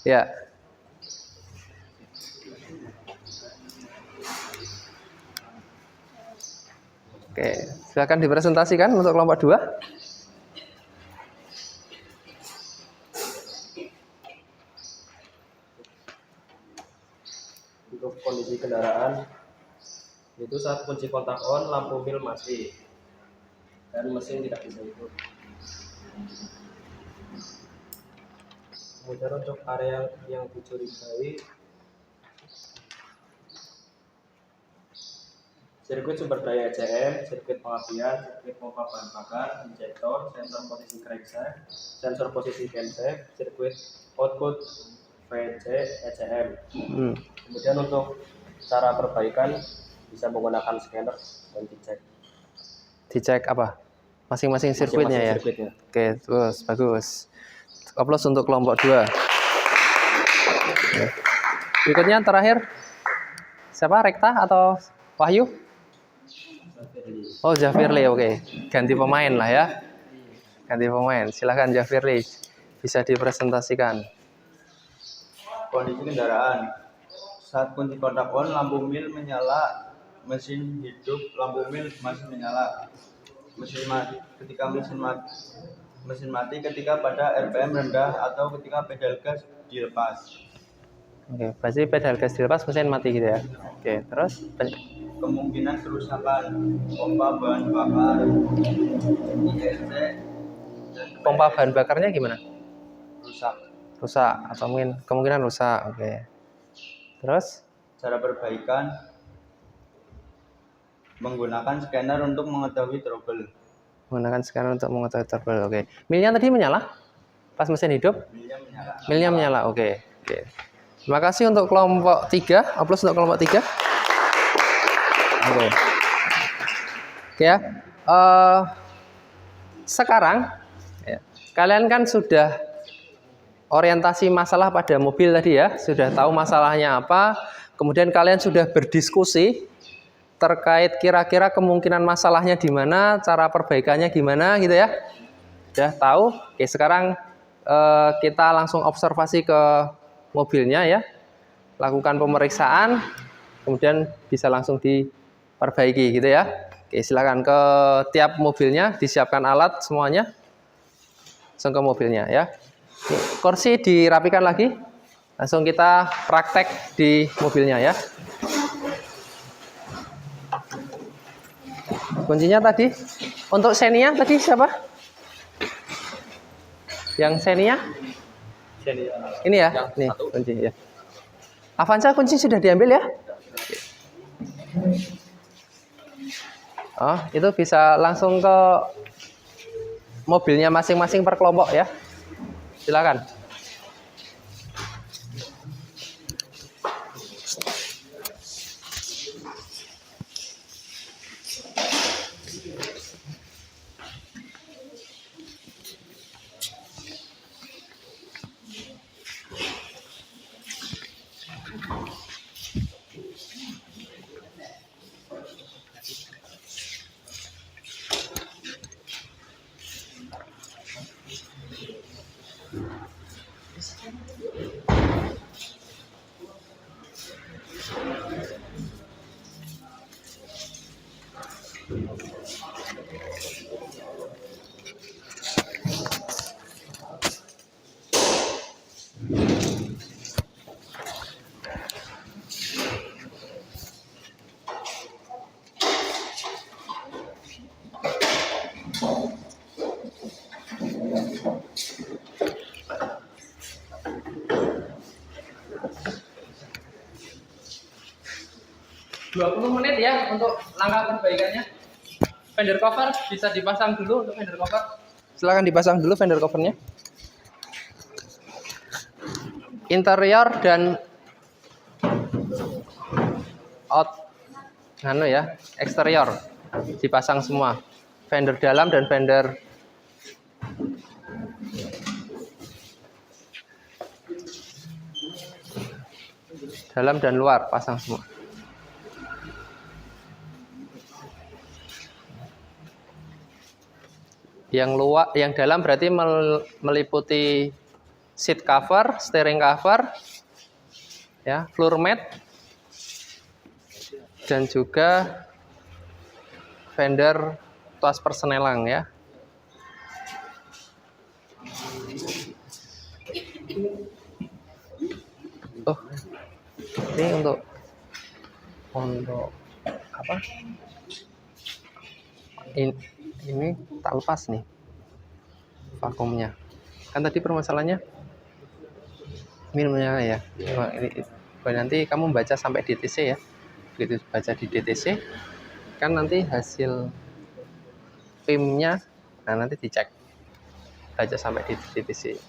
Ya. Oke, silakan dipresentasikan untuk kelompok 2. kondisi kendaraan, itu saat kunci kontak on, lampu mil mati, dan mesin tidak bisa hidup. Kemudian untuk area yang dicurigai, sirkuit sumber daya ECM, sirkuit pengabdian, sirkuit pompa bahan bakar, injektor, sensor posisi crankshaft, sensor posisi camshaft, sirkuit output VC ECM. Kemudian untuk cara perbaikan bisa menggunakan scanner dan dicek. Dicek apa? Masing-masing sirkuitnya ya? Sirkuitnya. Oke, terus bagus. Aplaus untuk kelompok 2. Berikutnya terakhir. Siapa? Rekta atau Wahyu? Oh, Jafirli, oke. Ganti pemain lah ya. Ganti pemain. Silahkan Jafirli. Bisa dipresentasikan. Kondisi kendaraan. Saat kunci kontak on, lampu mil menyala, mesin hidup, lampu mil masih menyala. Mesin mati ketika pada RPM rendah atau ketika pedal gas dilepas. Oke, berarti pedal gas dilepas mesin mati gitu ya. Oke, terus Kemungkinan kerusakan pompa bahan bakar, ISC, pompa bahan bakarnya gimana? rusak. Atau mungkin kemungkinan rusak. Oke. Terus Cara perbaikan menggunakan scanner untuk mengetahui trouble. menggunakan scanner untuk mengetahui trouble. Oke. Milnya tadi menyala pas mesin hidup? Milnya menyala. Oke. Terima kasih untuk kelompok 3. Aplaus untuk kelompok 3. Oke. Oke ya. Sekarang ya, kalian kan sudah orientasi masalah pada mobil tadi ya, sudah tahu masalahnya apa, kemudian kalian sudah berdiskusi terkait kira-kira kemungkinan masalahnya di mana, cara perbaikannya gimana gitu ya. Sudah tahu. Oke, sekarang kita langsung observasi ke mobilnya ya. Lakukan pemeriksaan, kemudian bisa langsung diperbaiki gitu ya. Oke, silakan ke tiap mobilnya, disiapkan alat semuanya. Langsung ke mobilnya ya. Kursi dirapikan lagi. Langsung kita praktek di mobilnya ya. Kuncinya tadi untuk Xenia tadi siapa? Yang Xenia? Ini ya. Nih kunci ya. Avanza kunci sudah diambil ya? Oh, itu bisa langsung ke mobilnya masing-masing per kelompok ya. Silakan. Menit ya untuk langkah perbaikannya. Fender cover bisa dipasang dulu untuk fender cover. Silakan dipasang dulu fender covernya. Interior dan eksterior dipasang semua. Fender dalam dan fender dalam dan luar pasang semua. Yang dalam berarti meliputi seat cover, steering cover, ya, floor mat, dan juga fender tuas persenelang ya. Oh, ini untuk untuk apa? Ini tak lepas nih vakumnya. Kan tadi permasalahannya minumnya ya. Nanti kamu baca sampai DTC ya. Begitu baca di DTC kan nanti hasil PIM-nya, nah nanti dicek, baca sampai di DTC.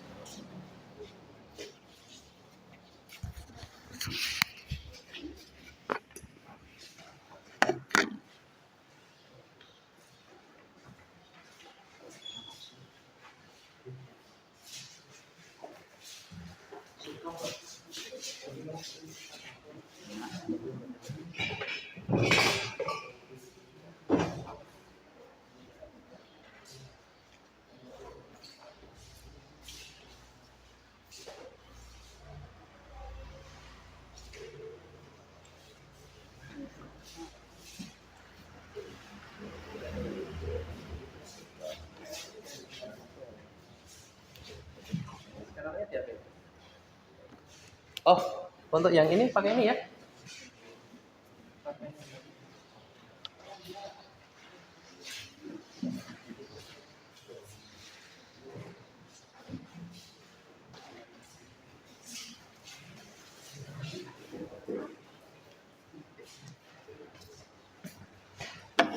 Oh, untuk yang ini pakai ini ya.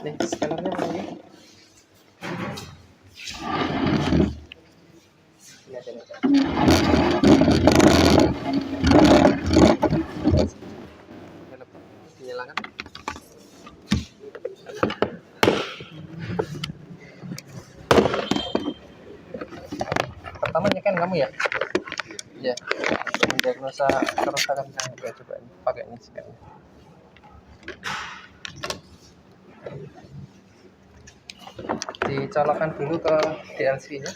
Nih, scannernya mana ya? Ini aja nih. Dinyalakan. Pertama nyekan kamu ya? Iya. Untuk mendiagnosa kerusakan ya, coba ini pakai ini scanner. Dicolokkan dulu ke DLC-nya.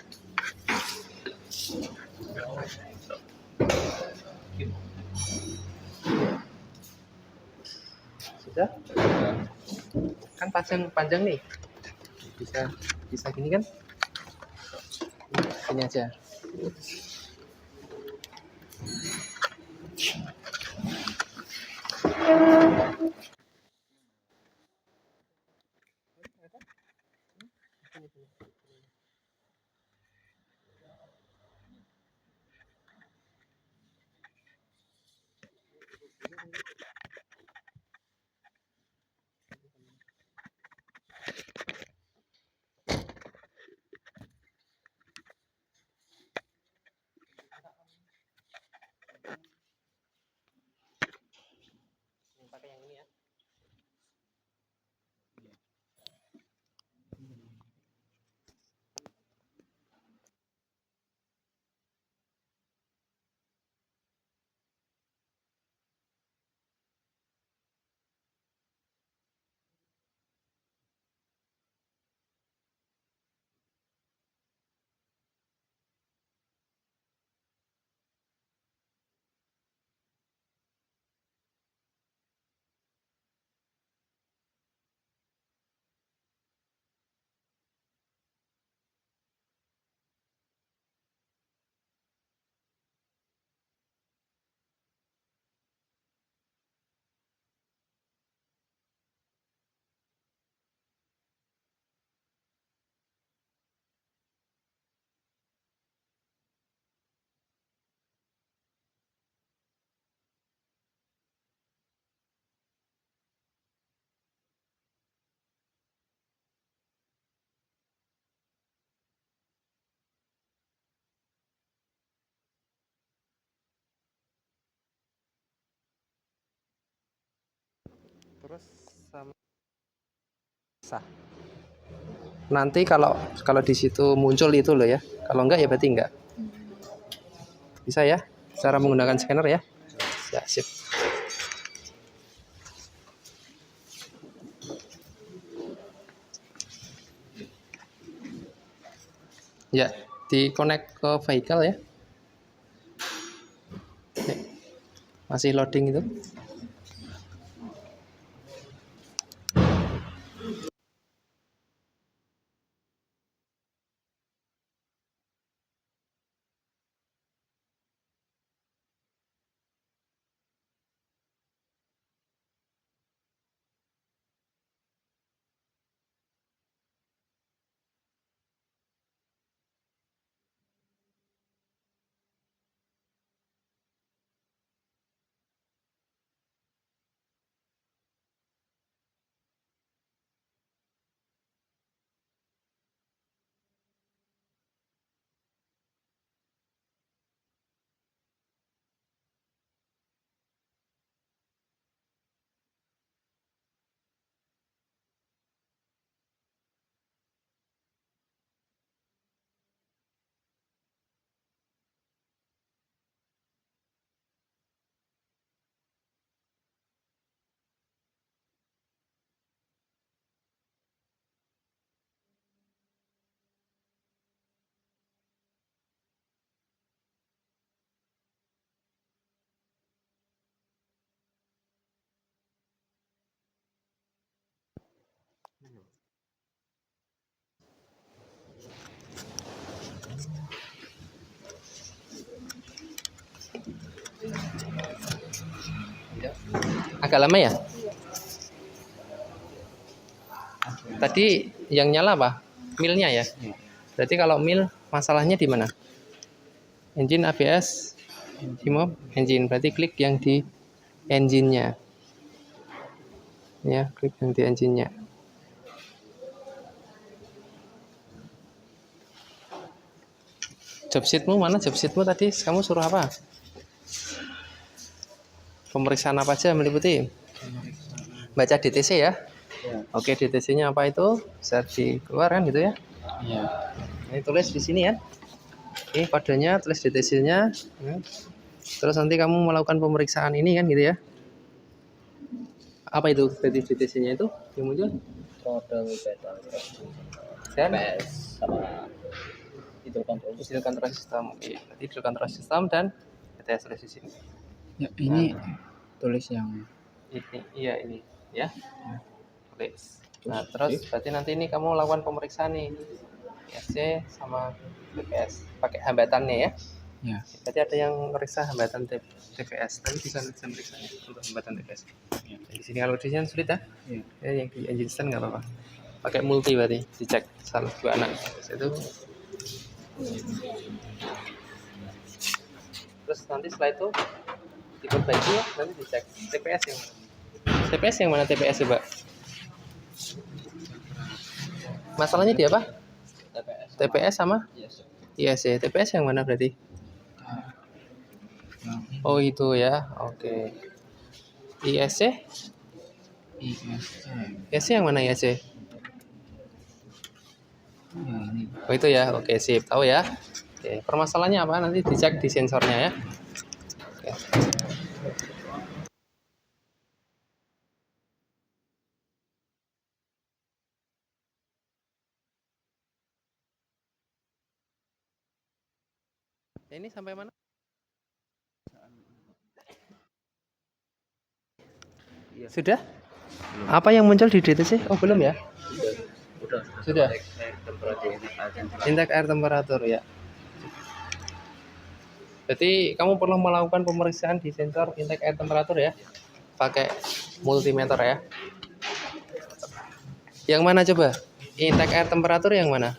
Sudah? Kan panjang nih. Bisa gini kan? Ini aja. Pakai yang ini ya. Terus sama sah. Nanti kalau di situ muncul itu loh ya. Kalau enggak ya berarti enggak. Bisa ya? Cara menggunakan scanner ya? Ya, sip. Ya, di connect ke vehicle ya. Nih, masih loading itu. Agak lama ya? Iya. Tadi yang nyala apa? Milnya ya? Berarti kalau mil masalahnya di mana? Engine, ABS, Himob, engine. Berarti klik yang di engine-nya. Ya, klik yang di engine-nya. Job sheet-mu mana? Job sheet-mu tadi kamu suruh apa? Pemeriksaan apa aja meliputi? Baca DTC ya? Oke, DTC-nya apa itu? Bisa dikeluarkan gitu ya? Iya. Ini tulis di sini ya. Ini kodenya, tulis DTC-nya. Terus nanti kamu melakukan pemeriksaan ini kan gitu ya? Apa itu berarti DTC-nya itu yang muncul? Throttle beta Dan PS sama itu kontrol. Digital control system. Oke, berarti digital control system dan DTS tulis di sini. Ya, ini tulis yang Ini, iya ini ya. Tulis. Nah, terus berarti nanti ini kamu lakukan pemeriksaan nih. SC sama TPS pakai hambatannya ya. ya. Berarti ada yang meriksa hambatan TPS. Tapi bisa meriksanya untuk hambatan TPS. Ya. Di sini kalau di sini sulit ya. Iya. Ya, yang di engine stand nggak apa-apa. Pakai multi berarti dicek salah 2 anak. Itu. Terus nanti setelah itu diperbaiki ya, nanti dicek TPS yang mana. TPS yang mana TPS coba? Masalahnya di apa? TPS sama? ISC. TPS yang mana berarti? Oh itu ya, oke. ISC? ISC yang mana ISC? Oh itu ya, oke sip, tahu ya. Oke, permasalahannya apa? Nanti dicek di sensornya ya. Oke. Ini sampai mana? Sudah? Apa yang muncul di DTC? Oh belum ya? Sudah. Intake air temperatur ya. Berarti kamu perlu melakukan pemeriksaan di sensor intake air temperatur ya, pakai multimeter ya. Yang mana coba? Intake air temperatur yang mana?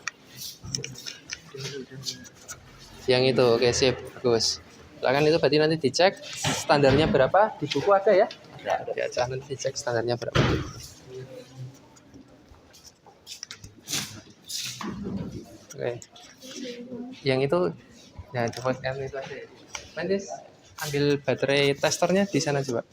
Yang itu, oke sip, bagus. Silakan itu berarti nanti dicek standarnya berapa di buku ada ya? Ada. Ya, nanti dicek standarnya berapa. Oke. Yang itu ya coba kan itu aja. Nanti ambil baterai testernya di sana coba.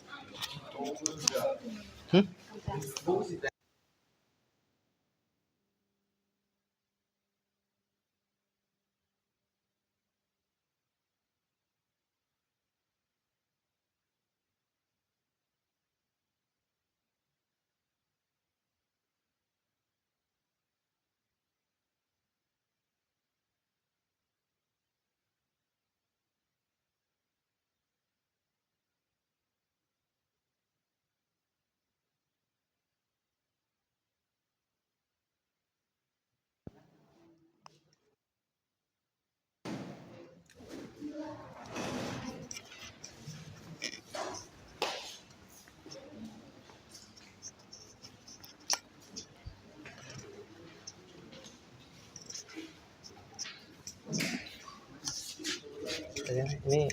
Ini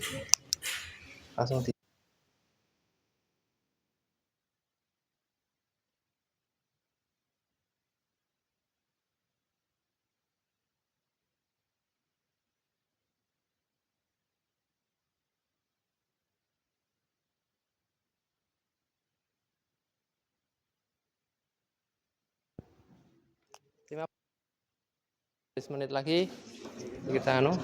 langsung di lima 15 menit lagi kita anu.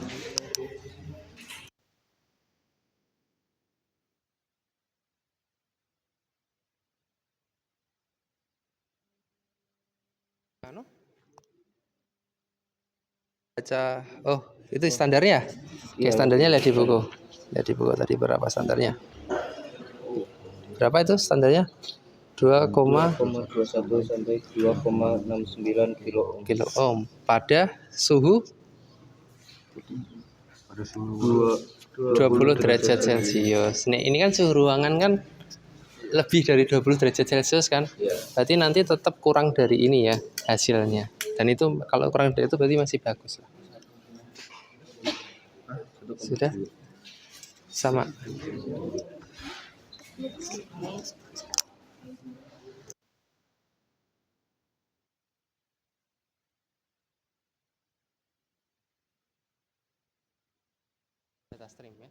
Baca, oh itu standarnya? Oke, standarnya lihat di buku. Lihat di buku tadi berapa standarnya? Berapa itu standarnya? 2,21 sampai 2,69 kilo ohm pada suhu 20 derajat Celcius. Nih, ini kan suhu ruangan kan lebih dari 20 derajat Celcius kan? Iya. Berarti nanti tetap kurang dari ini ya hasilnya. Dan itu kalau kurang dari itu berarti masih bagus lah. Sudah? Sama. Data stream ya.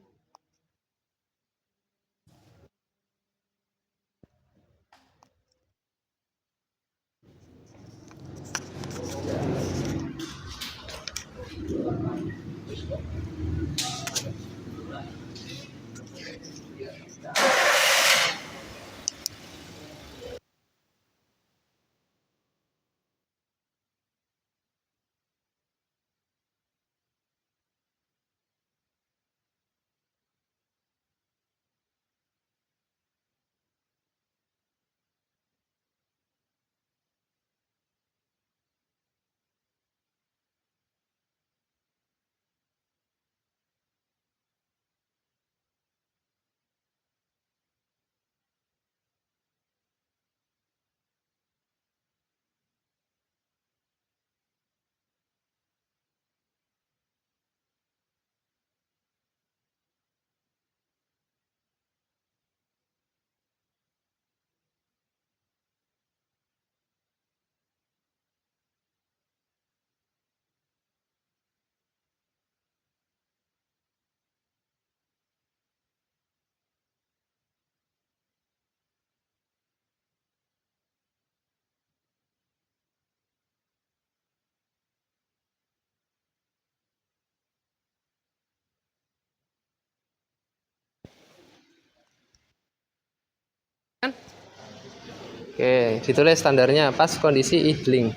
Oke, ditulis standarnya pas kondisi idling.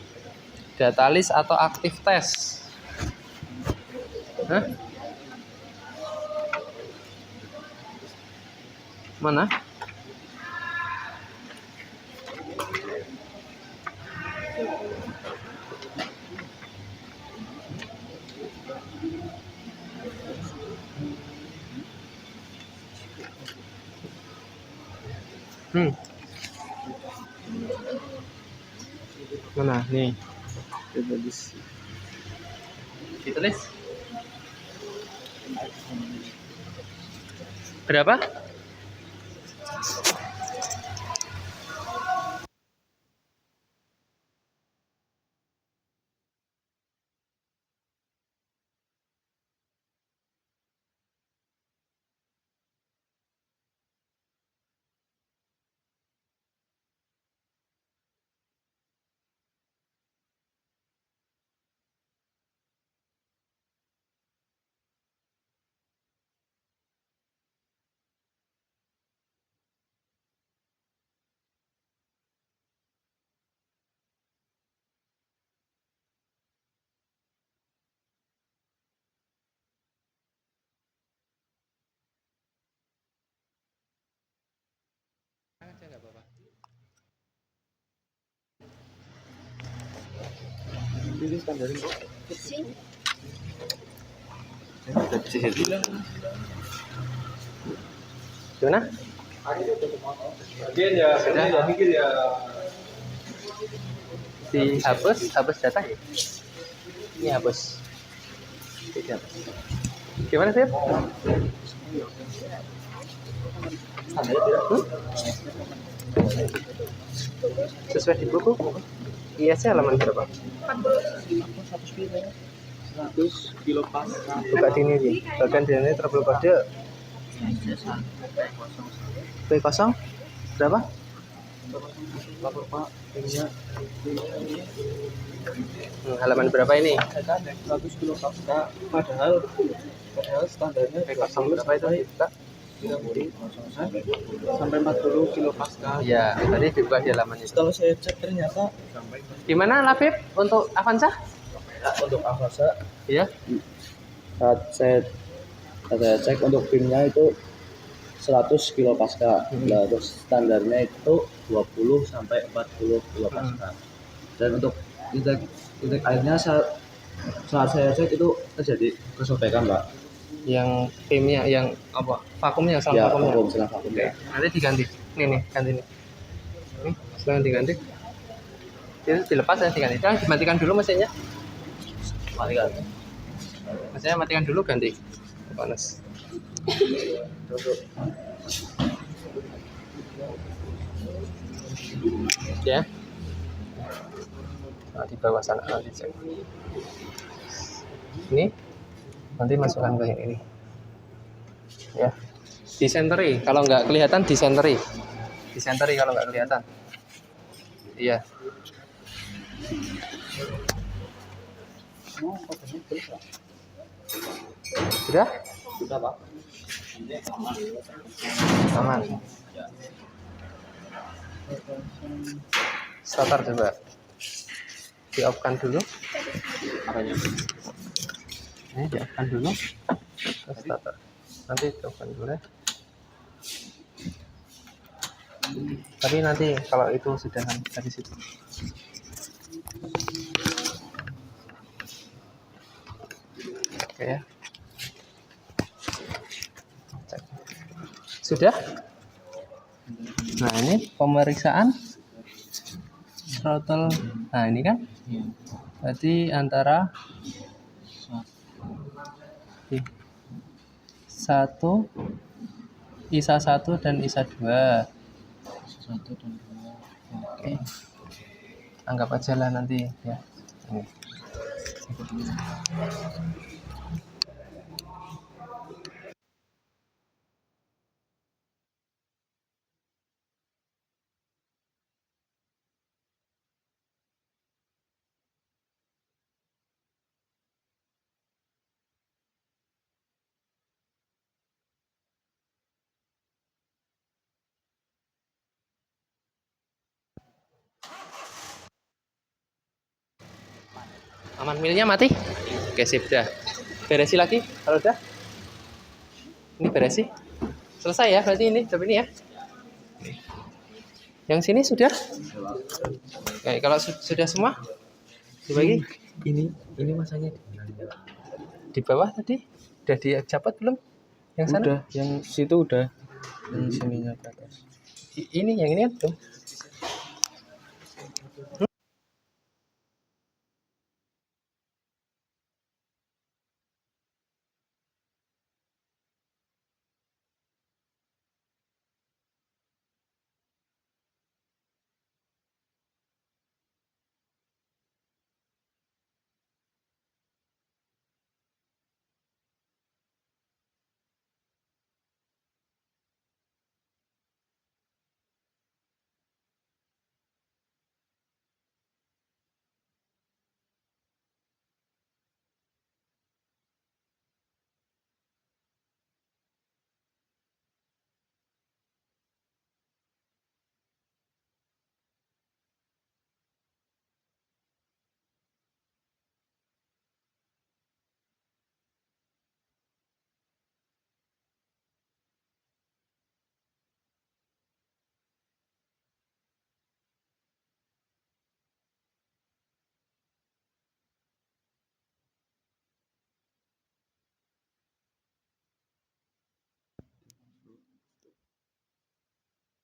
Datalis atau aktif tes. Hah? Mana? Mana? Nih. Ditulis. Berapa? Ini standarnya kok. Gimana? Bagian ya, Sudah. ya mikir ya. Dihapus data ya? Ini hapus. Tidak. Gimana sih? Sesuai di buku? Iya sih halaman berapa? 100 kilo pascal. Buka sini sih. Bagian sini trouble kode P0 berapa? Lapor Pak, ini Halaman berapa ini? 100 kilo pascal. Padahal standarnya P0 berapa itu dibuka? 30 sampai 40 kilo pascal. Iya, tadi dibuka di halaman itu. Setelah saya cek ternyata Gimana Labib untuk Avanza? untuk Avanza Iya. saat saya cek untuk PIN-nya itu 100 kilo pascal. Nah, terus standarnya itu 20 sampai 40 kilo pascal. Dan untuk intake airnya saat saya cek itu terjadi kesobekan, Pak. Yang PIM-nya yang apa? Vakumnya, salah Ya, vakumnya. vakum, salah vakumnya. Nanti diganti. Nih ganti nih. Nih, silahkan diganti. Itu dilepas ya diganti. Sekarang dimatikan dulu mesinnya. Matikan. Mesinnya matikan dulu ganti. Panas. Ya. Nah, di bawah sana nanti cek. Ini nanti masukkan ke ini. Ya. Disenteri. Kalau nggak kelihatan disenteri. Disenteri kalau nggak kelihatan. Iya. Sudah? Sudah, Pak. Aman. Starter coba. Di off kan dulu. Apanya? Ini di off kan dulu. Terus starter. Nanti di off kan dulu ya. Tapi nanti kalau itu sudah dari situ. Oke ya. Cek. Sudah? Nah ini pemeriksaan throttle. Nah ini kan. Berarti antara 1 ISA 1 dan ISA 2. 1 dan 2. Oke. Anggap aja lah nanti ya. Ini. Aman, milnya mati? Oke, sip dah. Beresi lagi kalau udah. Ini beresi. Selesai ya, berarti ini coba ini ya. Yang sini sudah? Oke, kalau sudah semua dibagi. Ini masanya Di bawah tadi udah dicopot belum? Yang sana? udah, yang situ udah, yang sininya ke atas. Ini yang ini kan belum.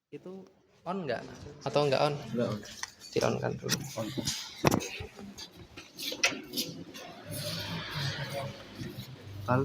Itu on nggak? Atau nggak on? Enggak, Di on kan dulu. on.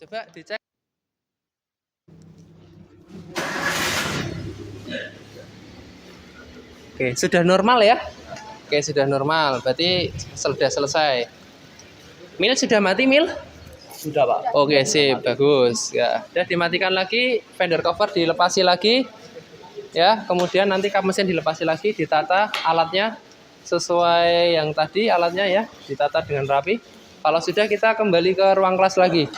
Coba dicek. Oke, sudah normal ya? Oke, sudah normal. Berarti sudah selesai. Mil sudah mati, Mil? Sudah, Pak. Oke, sip, bagus. Ya, udah dimatikan lagi, fender cover dilepasi lagi. Ya, kemudian nanti kap mesin dilepasi lagi, ditata alatnya sesuai yang tadi alatnya ya, ditata dengan rapi. Kalau sudah kita kembali ke ruang kelas lagi.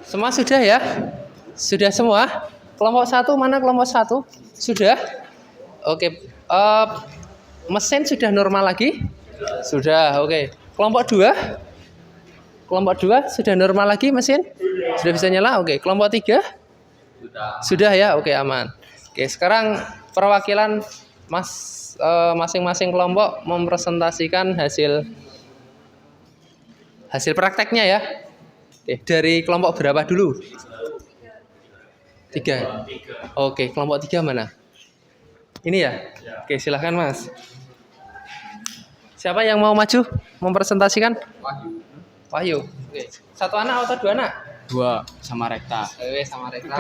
Semua sudah ya? Sudah semua? Kelompok 1 mana kelompok 1? Sudah? Oke. Mesin sudah normal lagi? Sudah, oke. Kelompok 2? Kelompok 2 sudah normal lagi mesin? Sudah bisa nyala? Oke. Kelompok 3? Sudah ya? Oke, aman. Oke, sekarang perwakilan masing-masing kelompok mempresentasikan hasil prakteknya ya. Oke, dari kelompok berapa dulu? 3. Oke, kelompok 3 mana? Ini ya? Oke, silahkan Mas. Siapa yang mau maju mempresentasikan? Wahyu. Oke. 1 anak atau 2 anak? 2 sama rekta. Sama Rekta.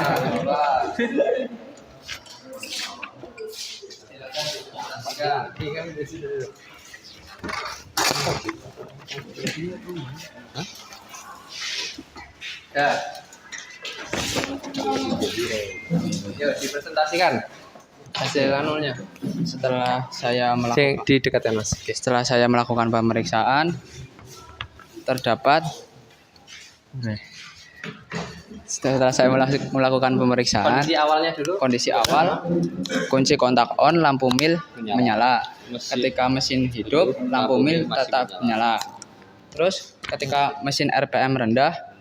Ya. Yuk, dipresentasikan hasil anunya. Setelah saya melakukan Di dekatnya Mas. setelah saya melakukan pemeriksaan terdapat setelah saya melakukan pemeriksaan Kondisi awalnya dulu. kondisi awal kunci kontak on, lampu mil menyala. Ketika mesin hidup, lampu mil tetap menyala. Terus ketika mesin RPM rendah,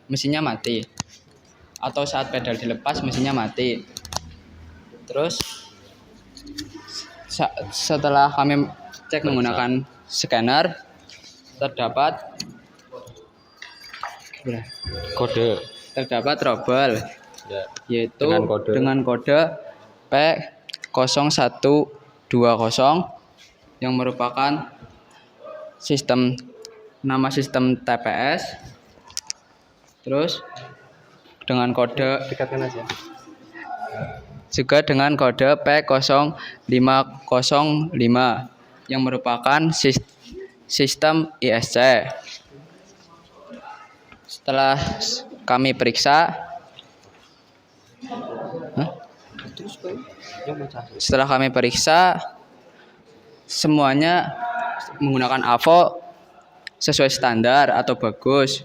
mesinnya mati. Atau saat pedal dilepas, mesinnya mati. Terus setelah kami cek menggunakan scanner, terdapat trouble, yaitu dengan kode P0120 yang merupakan nama sistem TPS. Terus dengan kode Dekatkan aja. juga dengan kode P0505 yang merupakan sistem ISC. Setelah kami periksa, semuanya menggunakan AVO sesuai standar atau bagus.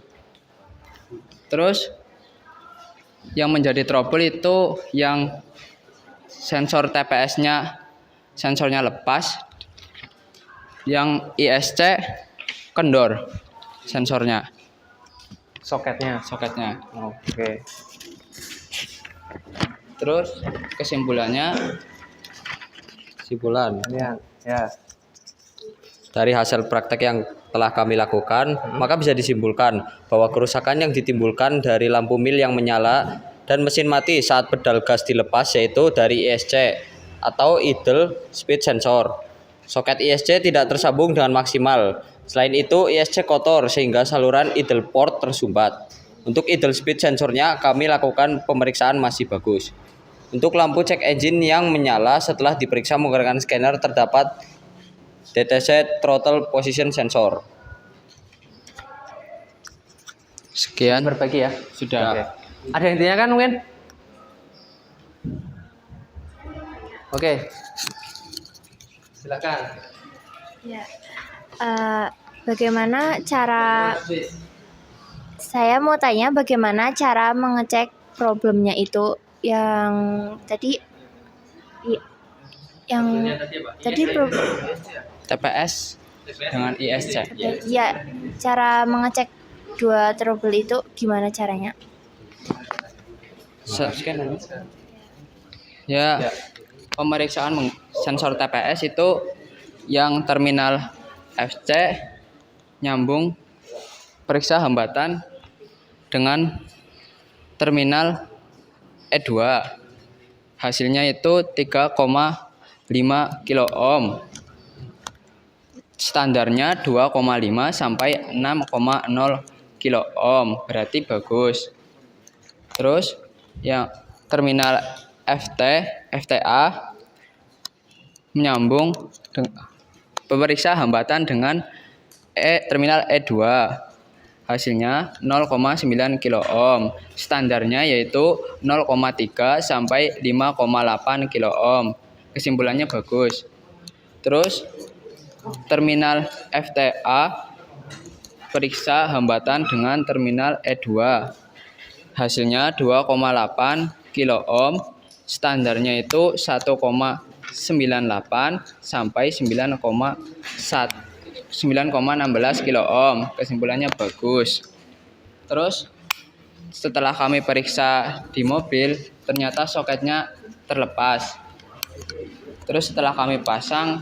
Terus yang menjadi trouble itu yang sensor sensornya lepas, yang ISC kendor sensornya, Soketnya. Oke. Terus kesimpulannya, Kesimpulan, Ya. dari hasil praktek yang telah kami lakukan, maka bisa disimpulkan bahwa kerusakan yang ditimbulkan dari lampu mil yang menyala dan mesin mati saat pedal gas dilepas yaitu dari ISC atau idle speed sensor. Soket ISC tidak tersambung dengan maksimal. Selain itu, ISC kotor sehingga saluran idle port tersumbat. Untuk idle speed sensornya kami lakukan pemeriksaan masih bagus. Untuk lampu cek engine yang menyala setelah diperiksa menggunakan scanner terdapat DTC throttle position sensor. sekian Berbagi ya. sudah. Oke. Ada yang ditanyakan mungkin? Oke. Silakan. Ya. Bagaimana cara saya mau tanya bagaimana cara mengecek problemnya itu yang tadi TPS dengan ISC. ya, cara mengecek dua trouble itu gimana caranya? Ya, pemeriksaan sensor TPS itu yang terminal FC nyambung periksa hambatan dengan terminal E2. Hasilnya itu 3,5 kilo ohm. Standarnya 2,5 sampai 6,0 kilo ohm, berarti bagus. Terus yang terminal FTA menyambung pemeriksa hambatan dengan terminal E2. Hasilnya 0,9 kilo ohm. Standarnya yaitu 0,3 sampai 5,8 kilo ohm. Kesimpulannya bagus. Terus terminal FTA periksa hambatan dengan terminal E2. Hasilnya 2,8 kilo ohm. Standarnya itu 1,98 sampai 9,16 kilo ohm. Kesimpulannya bagus. Terus setelah kami periksa di mobil, ternyata soketnya terlepas. Terus setelah kami pasang,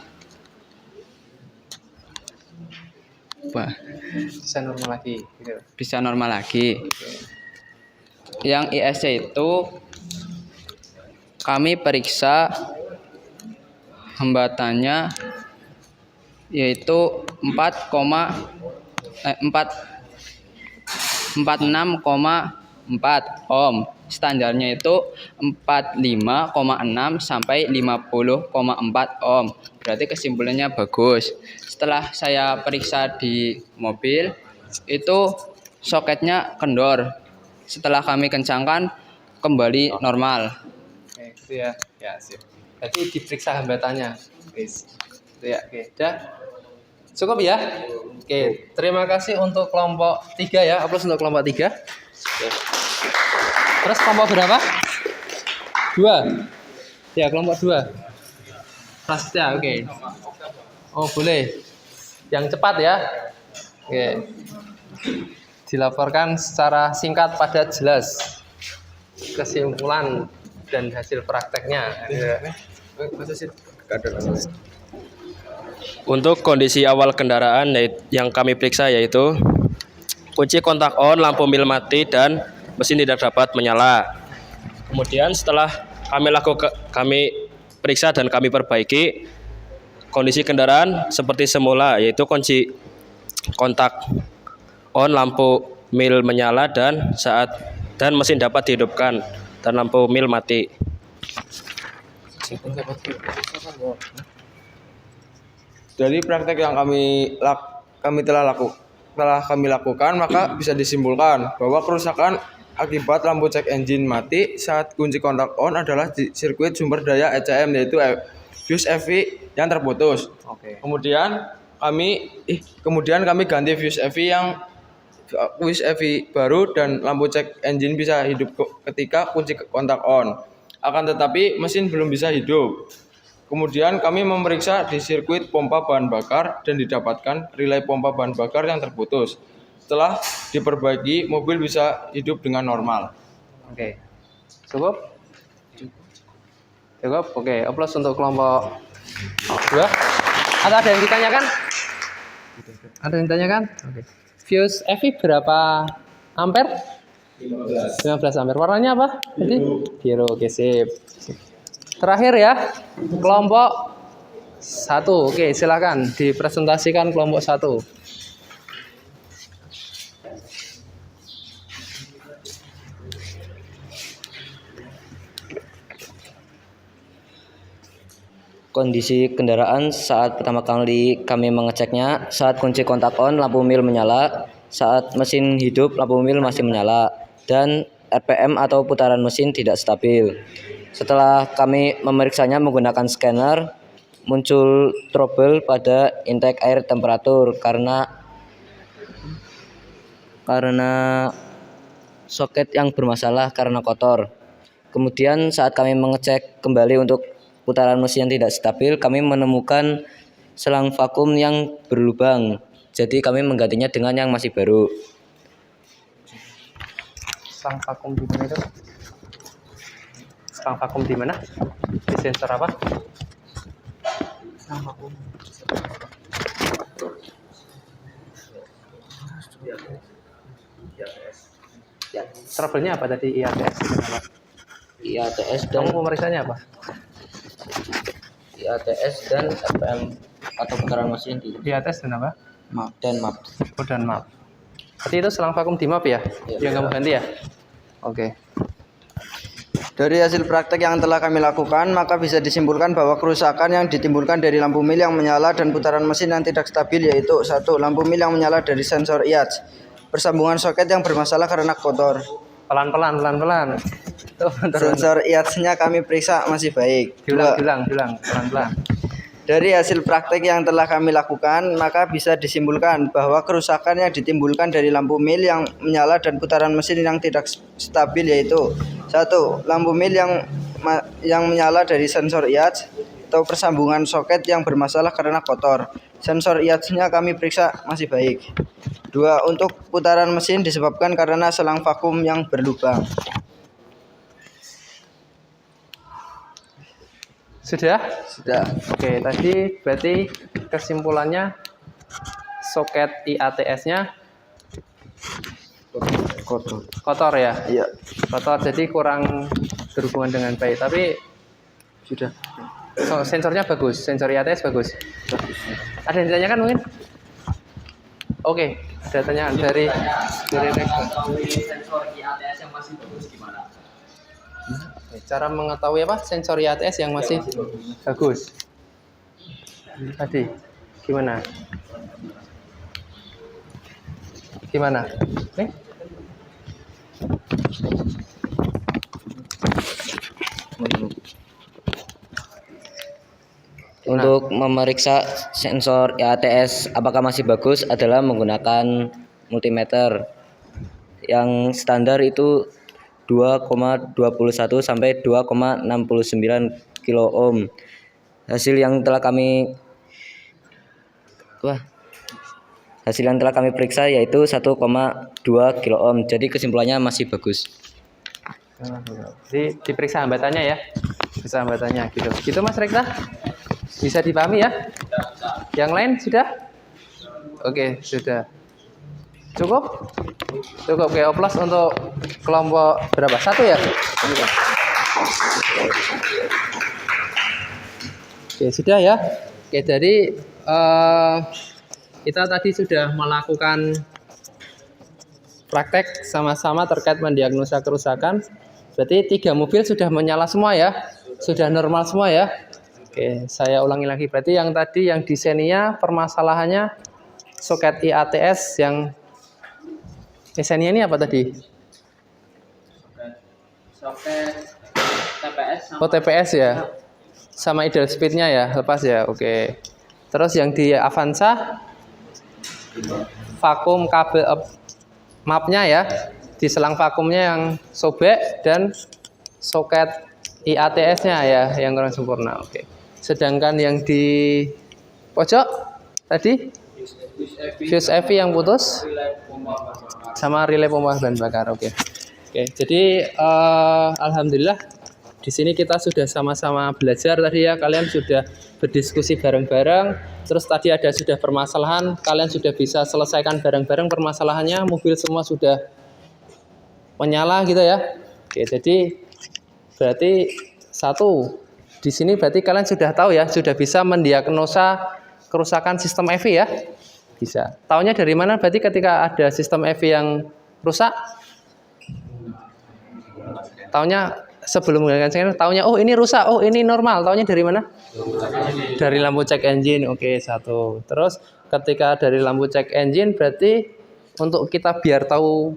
bisa normal lagi. Yang ISC itu kami periksa hambatannya yaitu 46,4 ohm. Standarnya itu 45,6 sampai 50,4 ohm. Berarti kesimpulannya bagus. Setelah saya periksa di mobil, itu soketnya kendor. Setelah kami kencangkan kembali normal. Oke, gitu ya. Ya, sip. Jadi diperiksa hambatannya. Guys. Itu ya, oke. Udah. Cukup ya? Oke, terima kasih untuk kelompok 3 ya. Aplaus untuk kelompok 3. Terus kelompok berapa? 2. Ya, kelompok 2. Prasetya, oke. Oh, boleh. Yang cepat ya. Oke. Dilaporkan secara singkat, padat, jelas. Kesimpulan dan hasil prakteknya. Untuk kondisi awal kendaraan yang kami periksa yaitu kunci kontak on, lampu mil mati, dan mesin tidak dapat menyala. Kemudian setelah kami periksa dan kami perbaiki kondisi kendaraan seperti semula, yaitu kunci kontak on, lampu mil menyala, dan saat dan mesin dapat dihidupkan dan lampu mil mati. Dari praktek yang telah kami lakukan, maka bisa disimpulkan bahwa kerusakan akibat lampu cek engine mati saat kunci kontak on adalah di sirkuit sumber daya ECM, yaitu fuse EV yang terputus. Kemudian kami ganti fuse EV baru dan lampu cek engine bisa hidup ketika kunci kontak on. Akan tetapi mesin belum bisa hidup. Kemudian kami memeriksa di sirkuit pompa bahan bakar dan didapatkan relay pompa bahan bakar yang terputus. Setelah diperbaiki, mobil bisa hidup dengan normal. Oke. Cukup? Cukup? Oke, aplaus untuk kelompok 2. Atau ada yang ditanyakan? Ada yang ditanyakan? Oke. Fuse EV berapa ampere? 15 ampere. Warnanya apa? Jadi biru. Oke, sip. Terakhir ya, kelompok 1. Oke, silakan dipresentasikan kelompok 1. Kondisi kendaraan saat pertama kali kami mengeceknya, saat kunci kontak on lampu mil menyala, saat mesin hidup lampu mil masih menyala, dan RPM atau putaran mesin tidak stabil. Setelah kami memeriksanya menggunakan scanner, muncul trouble pada intake air temperatur karena soket yang bermasalah karena kotor. Kemudian saat kami mengecek kembali untuk putaran mesin yang tidak stabil, kami menemukan selang vakum yang berlubang. Jadi kami menggantinya dengan yang masih baru. Selang vakum di mana itu? Selang vakum di mana? Di sensor apa? Selang vakum. Ya, trouble-nya apa tadi IATS? IATS dan Kamu pemeriksanya apa? IATS dan RPM atau putaran mesin IATS dan apa? dan map. Oh, dan map. Berarti itu selang vakum di map ya? Yang kamu ganti ya? Oke. Dari hasil praktek yang telah kami lakukan, maka bisa disimpulkan bahwa kerusakan yang ditimbulkan dari lampu mil yang menyala dan putaran mesin yang tidak stabil yaitu 1. Lampu mil yang menyala dari sensor IATS, persambungan soket yang bermasalah karena kotor. Pelan-pelan. Sensor IATS-nya kami periksa masih baik. 2. Bilang, pelan-pelan. Dari hasil praktek yang telah kami lakukan, maka bisa disimpulkan bahwa kerusakan yang ditimbulkan dari lampu mil yang menyala dan putaran mesin yang tidak stabil yaitu 1. Lampu mil yang menyala dari sensor IATS atau persambungan soket yang bermasalah karena kotor. Sensor IATS-nya kami periksa masih baik. 2. Untuk putaran mesin disebabkan karena selang vakum yang berlubang. Sudah? Sudah. Oke, tadi berarti kesimpulannya soket IATS-nya kotor ya? Iya. Kotor, jadi kurang berhubungan dengan baik. Tapi Sudah. sensornya bagus, sensor IATS bagus. Ada yang ditanyakan mungkin? Oke, ada pertanyaan dari rektor. Sensor IATS yang masih bagus gimana? Cara mengetahui apa sensor IATS yang masih bagus? Tadi gimana? Nih? Untuk memeriksa sensor IATS apakah masih bagus adalah menggunakan multimeter. Yang standar itu 2,21 sampai 2,69 kilo ohm. Hasil yang telah kami periksa yaitu 1,2 kilo ohm. Jadi kesimpulannya masih bagus. Jadi diperiksa hambatannya ya. Periksa hambatannya gitu. Gitu Mas Rekta? Bisa dipahami ya? Yang lain sudah? Oke, sudah. Cukup? Cukup. Oke, aplaus untuk kelompok berapa? 1 ya? Oke, sudah ya. Oke, jadi kita tadi sudah melakukan praktek sama-sama terkait mendiagnosa kerusakan. Berarti 3 mobil sudah menyala semua ya, sudah normal semua ya. Oke, saya ulangi lagi. Berarti yang tadi yang desainnya permasalahannya soket IATS yang desainnya ini apa tadi? Soket TPS Oh TPS ya, sama idle speednya ya, lepas ya. Oke. Terus yang di Avanza vakum kabel mapnya ya, di selang vakumnya yang sobek dan soket IATS-nya ya yang kurang sempurna. Oke. Sedangkan yang di pojok tadi fuse EV yang putus sama relay pompa bahan bakar. Oke. Oke. Jadi alhamdulillah di sini kita sudah sama-sama belajar tadi ya. Kalian sudah berdiskusi bareng-bareng. Terus tadi ada sudah permasalahan, kalian sudah bisa selesaikan bareng-bareng permasalahannya. Mobil semua sudah menyala gitu ya. Oke, jadi berarti satu di sini berarti kalian sudah tahu ya, sudah bisa mendiagnosa kerusakan sistem EV ya. Bisa. Taunya dari mana berarti ketika ada sistem EV yang rusak? Taunya sebelum menggunakan scanner, taunya oh ini rusak, oh ini normal. Taunya dari mana? Dari lampu cek engine. Oke, satu. Terus ketika dari lampu cek engine berarti untuk kita biar tahu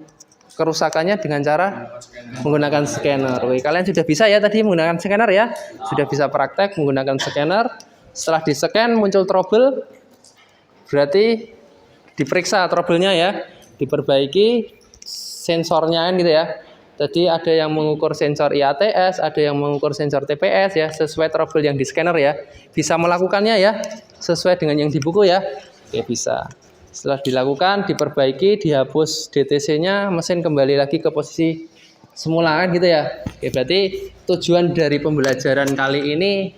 kerusakannya dengan cara menggunakan scanner. Oke, kalian sudah bisa ya tadi menggunakan scanner ya. Sudah bisa praktek menggunakan scanner. Setelah di-scan muncul trouble, berarti diperiksa trouble-nya ya, diperbaiki sensornya kan gitu ya. Tadi ada yang mengukur sensor IATS, ada yang mengukur sensor TPS ya, sesuai trouble yang di scanner ya. Bisa melakukannya ya, sesuai dengan yang di buku ya. Oke, bisa. Setelah dilakukan, diperbaiki, dihapus DTC-nya, mesin kembali lagi ke posisi semula kan gitu ya. Oke, berarti tujuan dari pembelajaran kali ini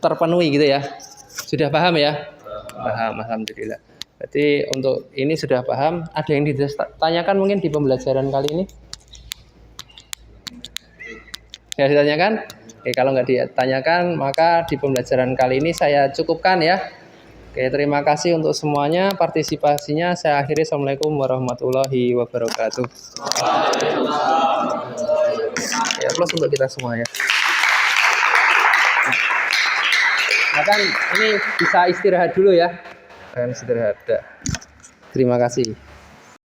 terpenuhi gitu ya. Sudah paham ya? Paham, alhamdulillah. Berarti untuk ini sudah paham. Ada yang ditanyakan mungkin di pembelajaran kali ini? Ya ditanyakan? Oke, kalau nggak ditanyakan maka di pembelajaran kali ini saya cukupkan ya. Oke, terima kasih untuk semuanya partisipasinya. Saya akhiri. Assalamualaikum warahmatullahi wabarakatuh. Ya, plus untuk kita semua ya. Nah, kan ini bisa istirahat dulu ya. Kan istirahat. Terima kasih.